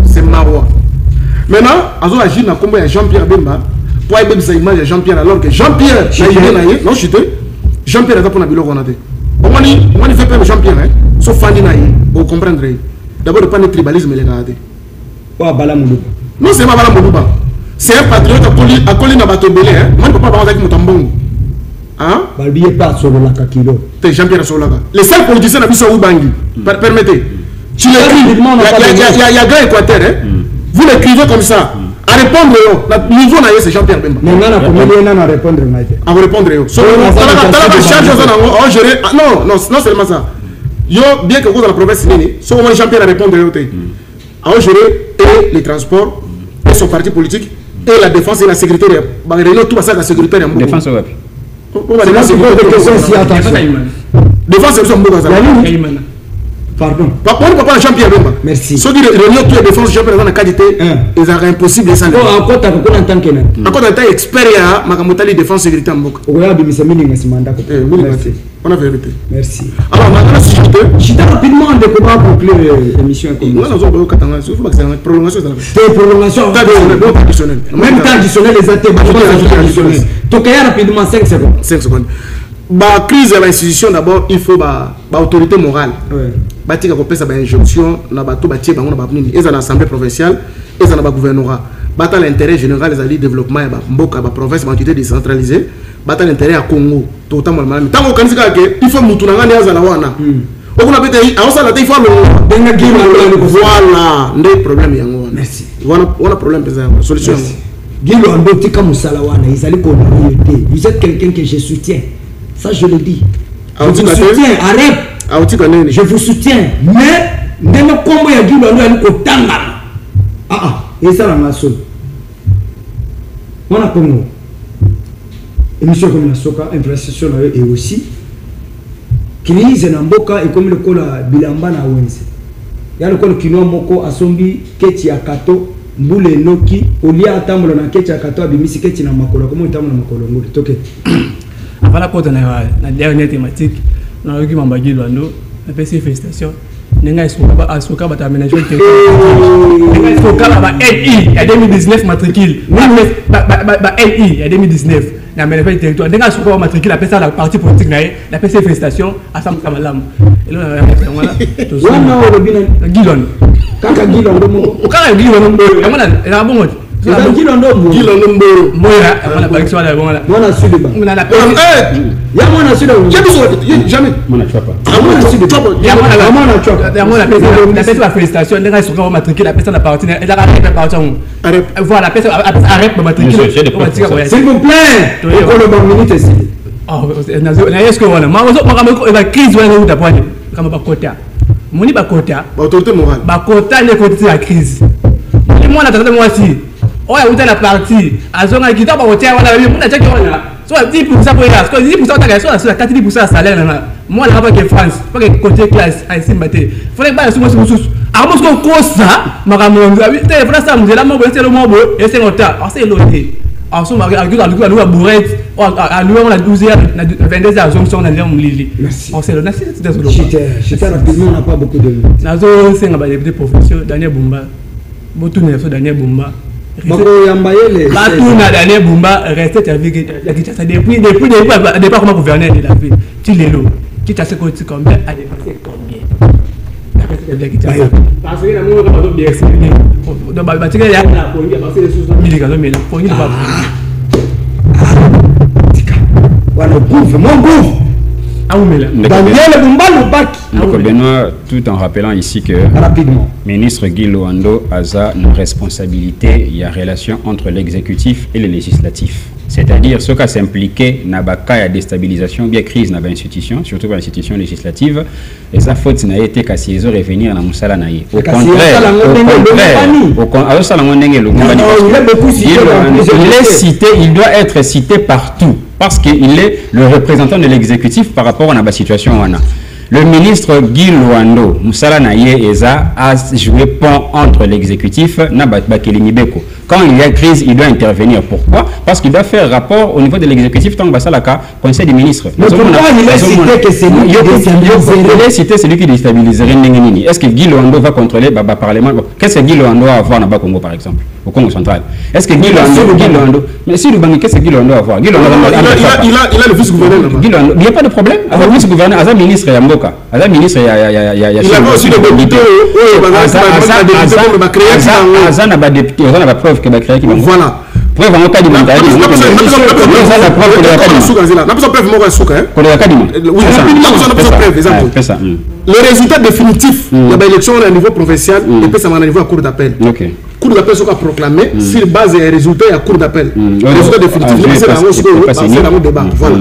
c'est Marois. Maintenant, à la Gine, il y a Jean-Pierre Bemba, pour aller sa image de Jean-Pierre, alors que Jean-Pierre, non, Jean-Pierre est pour la bilo. On fait pas Jean-Pierre, sauf Fanny Naïe, vous comprendrez. D'abord, le pas de tribalisme, les gars. Non, c'est pas Balamoulouba. C'est un patriote à Colline à Batobélé. Moi, je ne peux pas parler avec mon tambon. Hein? Balbier pas sur la Kakilo. T'es Jean-Pierre Solaka. Les seuls politiciens n'ont pas Bangi. Permettez. Tu l'écris. Il y a grand Équateur. Vous l'écrivez comme ça. À répondre, le niveau c'est Jean-Pierre Bemba. Mais non, à répondre. À répondre. Non seulement ça. Yo, bien que vous dans la province, c'est au moins Jean-Pierre à répondre. À gérer et les transports, et son parti politique, et la défense et la sécurité. Tout ça, la sécurité. Défense au défense c'est un pardon. On ne peut pas Jean-Pierre Bemba. Merci. Ceux qui réunissent tous les défenses Jean-Pierre dans la qualité, ils sont impossible de s'en aller. Encore tu as en tant que encore tu es expert à Makamotali défense sécurité en Boka. On a vérité. Merci. Alors maintenant si je te rapidement de comment conclure l'émission. Non, non, on va il faut que c'est prolongation de la prolongation additionnel. Même temps additionnel les athées additionnel. Donc rapidement 5 secondes. 5 secondes. La crise de l'institution d'abord, il faut l'autorité morale. Il faut que une injonction dans l'Assemblée provinciale et dans le gouvernorat. L'intérêt général des développement de la province, l'entité décentralisée, l'intérêt à Congo. Tant qu'il il faut que nous voilà, le problème. Merci. Voilà le problème. Solution. Vous êtes quelqu'un que je soutiens. Ça, je le dis. Je vous soutiens. Arrête. Je vous soutiens. Mais, comment il y a dit et ça, la masse. On a Congo. Émission comme la Soka, infrastructure et aussi. Crise Namboka et comme le col Bilamba na Wense. Il y a le col Kino Moko, Asombi, Keti Akato, mbule noki olia atambola na kecha katoa bimisi kechi na makolo comment tambola makolo ngoli toke voilà quand on a la dernière thématique na yoki mambagi lwando na pesi félicitations nenga isuka ba aménager le territoire nenga isuka ba LI ya 2019 matricule ba LI ya 2019 na aménager le territoire nenga isuka ba matricule la pesa la partie politique na la pesi félicitations à Sam Kamalam et là wana orobina Gilon kaka Gilon ndo kaka Gilon ndo yamana na bongo Gilon ndo moya wana ba kiswa la bongo mwana suliba mwana la ya mwana suliba jamais mwana chapa mwana suliba ya mwana chapa ya mwana la pesa félicitations nenga isuka ba matricule la pesa la partie et la partie voilà la pesa arrête ba matricule s'il vous plaît on ba minute ici na est-ce que voilà ma la crise wana uta pwani kama bakota moni bakota autorité morale bakota ne côté la crise ni mwana tata mwasi oya uta la partie azonga kitaba kotia wala mona chaki wana so 10% pour ya so 10% ta gaso so 40% salaire na moi là pas que France pas que côté classe à Simbate fallait pas sur moi amos ko kosa makamongo te France ça muzela mo c'est le mobo et c'est ngota c'est loté en somme à bourrette à lui on a 12h 22h zone son dans Lili on c'est le c'était rapidement on n'a pas beaucoup de minutes nazo c'est ngaba député professeur Daniel Bumba botune so Daniel Bumba bako yambayele batuna Daniel Bumba restait avec la Kinshasa depuis départ comme gouverneur de la ville Tilelo qui t'a coûté combien a dépensé combien parce que la moi pas bien expliquer donc ba tika ya na ko ngi parce que sous 1000 kalo mais la ko ngi pas voilà bouffe mon bouffe Daniel Bumba Lubaki. Donc Benoît, tout en rappelant ici que rapidement ministre Guy Loando a une responsabilité, il y a relation entre l'exécutif et le législatif. C'est-à-dire ce qui s'impliqué dans la déstabilisation, bien crise dans l'institution, surtout dans l'institution législative, et ça faute n'a été qu'à ces heures revenir dans Moussala Naï. Au contraire, il doit être cité partout parce qu'il est le représentant de l'exécutif par rapport à la situation. Le ministre Guy Loando, Moussala Naye Eza, a joué pont entre l'exécutif et Bakelini-Beko. Quand il y a crise, il doit intervenir. Pourquoi? Parce qu'il doit faire rapport au niveau de l'exécutif tant Bassalaka, conseil des ministres. Mais pourquoi il est cité que c'est lui qui déstabiliserait? Il est cité celui qui déstabiliserait Nengenini. Est-ce que Guy Loando va contrôler le Parlement? Qu'est-ce que Guy Loando va avoir au Congo par exemple? Au Congo central. Est-ce que Guy Loando, mais si le banque, qu'est-ce que Guy Loando va avoir? Il a le vice-gouverneur. Il n'y a pas de problème. Avec le vice-gouverneur, Azam ministre et Amboka. Azam ministre il y a aussi le député. Azam n'a pas de député. Azam n'a pas preuve que va créer qui va. Voilà. Preuve en cas de le résultat définitif de l'élection au niveau provincial et puis ça va au niveau à cour d'appel. Cour d'appel sera proclamé sur base des résultats à cour d'appel. Le résultat définitif c'est dans le débat. Voilà.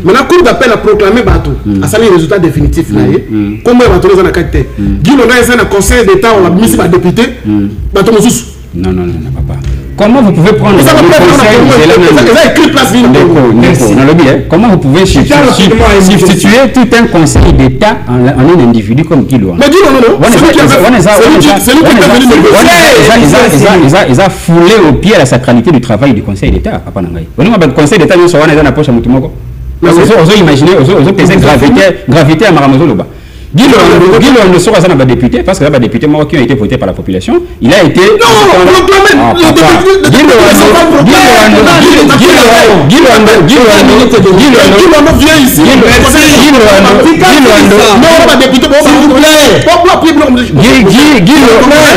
Maintenant cour d'appel a proclamé bateau. À ça les résultats définitifs là. Comment va tourner dans la qualité? Guy Loando est un conseil d'état on a mis par député. Bateau Moussous. Non, pas. Comment vous pouvez prendre comment vous pouvez substituer tout un conseil d'État en un individu comme Guy Loando? Mais Guy Loando, ils ont foulé au pied la sacralité du travail du conseil d'État. Le conseil d'État, nous sommes dans la poche à Moutoumoko. Vous imaginez, vous pesez gravité à Maramazoloba. Guy Loando sera un député parce que là, député marocain a été voté par la population. Il a été.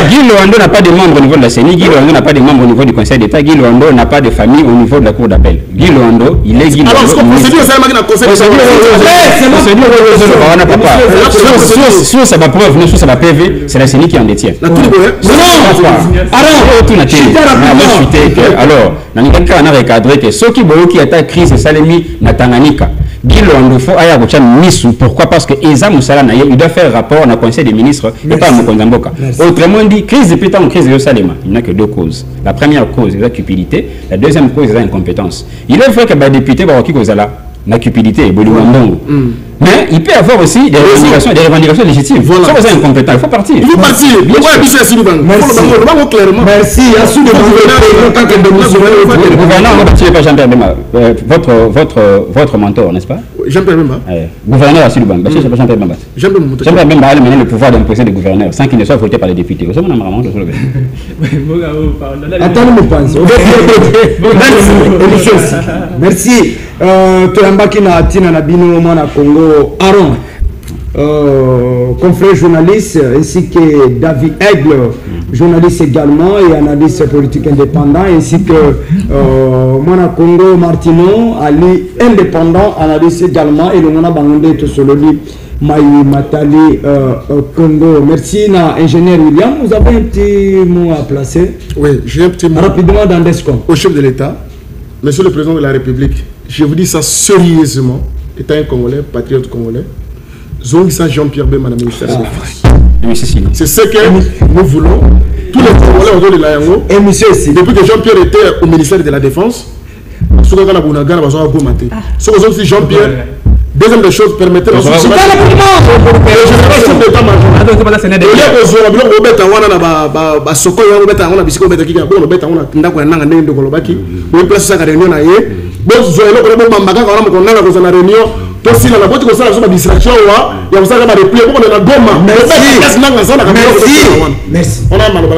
Guy Loando n'a pas de membres au niveau de la CENI. Guy Loando n'a pas de membres au niveau du Conseil d'État. Guy Loando n'a pas de famille au niveau de la Cour d'appel. Guy Loando, il est Guy Loando. Alors, ce qu'on procédure, soit ça va preuve, soit ça va PV, c'est la CENI qui en détient. Alors, dans le cas, on a recadré que ceux qui attaquent crise et Salemi na Tanganyika. Guy Loando faut aller à Missou. Pourquoi? Parce que Eza Moussala Naye, il doit faire rapport dans le Conseil des ministres et pas à Mokonzamboka. Autrement dit, crise de pétan ou crise de Salema, il n'y a que deux causes. La première cause est la cupidité, la deuxième cause est l'incompétence. Il est vrai que les députés, la cupidité, mais il peut y avoir aussi des revendications légitimes. Voilà. Si vous êtes incompétent, il faut partir. Il faut partir. Merci. Le gouverneur, pas Jean-Pierre Bemba, votre mentor, n'est-ce pas? Jean-Pierre Bemba. Gouverneur à Silubang, c'est pas Jean-Pierre Bemba. Jean-Pierre Bemba a maintenant le pouvoir d'imposer des gouverneurs sans qu'il ne soit voté par les députés. Vous savez, merci. Toyambaki na Tina na Bino Mwana Congo, Aaron, confrère journaliste, ainsi que David Aigle, journaliste également et analyste politique indépendant, ainsi que Mwana Congo Martino, Ali indépendant, analyste également, et le Mwana Bangonde Tosololi Maï Matali Congo. Merci na ingénieur William. Vous avez un petit mot à placer? Oui, j'ai un petit mot. Rapidement dans Descom. Au chef de l'État, Monsieur le Président de la République, je vous dis ça sérieusement, étant un Congolais, patriote congolais, Zongisa Jean-Pierre Bemba, ministère de la Défense. C'est ce que nous voulons. Tous les Congolais autour de l'Ayango. Et monsieur aussi. Depuis que Jean-Pierre était au ministère de la Défense, Jean-Pierre, deuxième des choses, permettez la c'est pas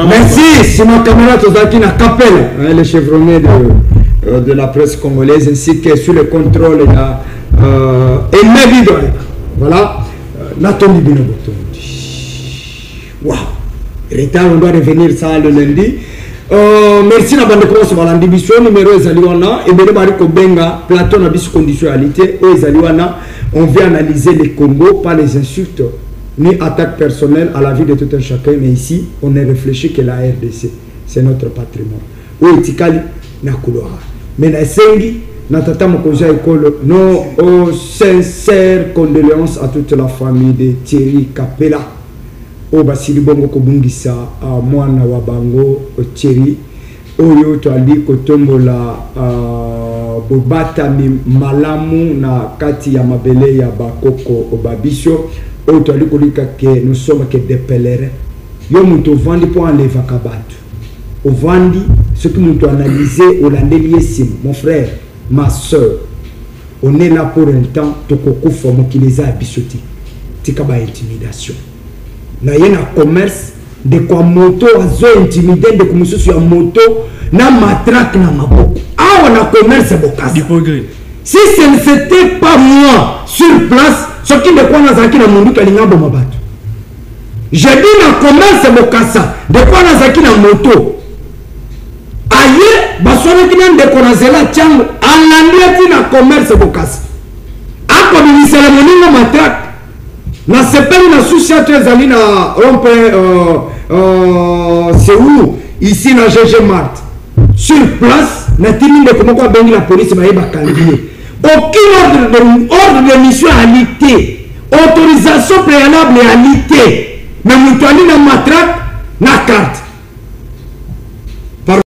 merci, c'est mon camarade Ozaki na Capelle, le chevronnier de la presse congolaise, ainsi que sur le contrôle et mes vidéos. Voilà, Nathalie Binoboto. Waouh, retard, on doit revenir ça le lundi. Merci na bande commence par l'ambition numéro ezaliwana et bele bari ko benga plateau na bis conditionnalité et ezaliwana on vient analyser le Congo par les insultes ni attaques personnelles à la vie de tout un chacun, mais ici on ne réfléchit que la RDC, c'est notre patrimoine. Oui, tikali na couloir. Mais na sengi na tata mokoja école nos sincères condoléances à toute la famille de Thierry Capella. O basili bongo kobungisa mwana wa bango Thierry oyo twali kotombola bobata malamu na kati ya mabele ya bakoko obabisho oyo twali kolika que nous sommes que des pèlerins. Yo muto vandi pour enlever kabatu au vandi ce que nous doit analyser au landelier mon frère, ma soeur, on est là pour un temps tokoko formo qui les a abisoti tikaba intimidation na yena commerce de quoi moto azo intimider de comme sur moto na matraque na maboko ah on a commerce bokasi si ce ne c'était pas moi sur place ce qui de quoi nazaki na mundu kalinga bo mabato j'ai dit na commerce bokasa de quoi nazaki na moto aye basone kina de konazela chango alandi na commerce bokasa ako ni cérémonie na matraque na sepeli na soucia ezali na rompe c'est où ici na GG Mart sur place na timi de comment bengi la police ba yeba kandier aucun ordre de mission à l'ité autorisation préalable à l'ité na mutali na matraque na carte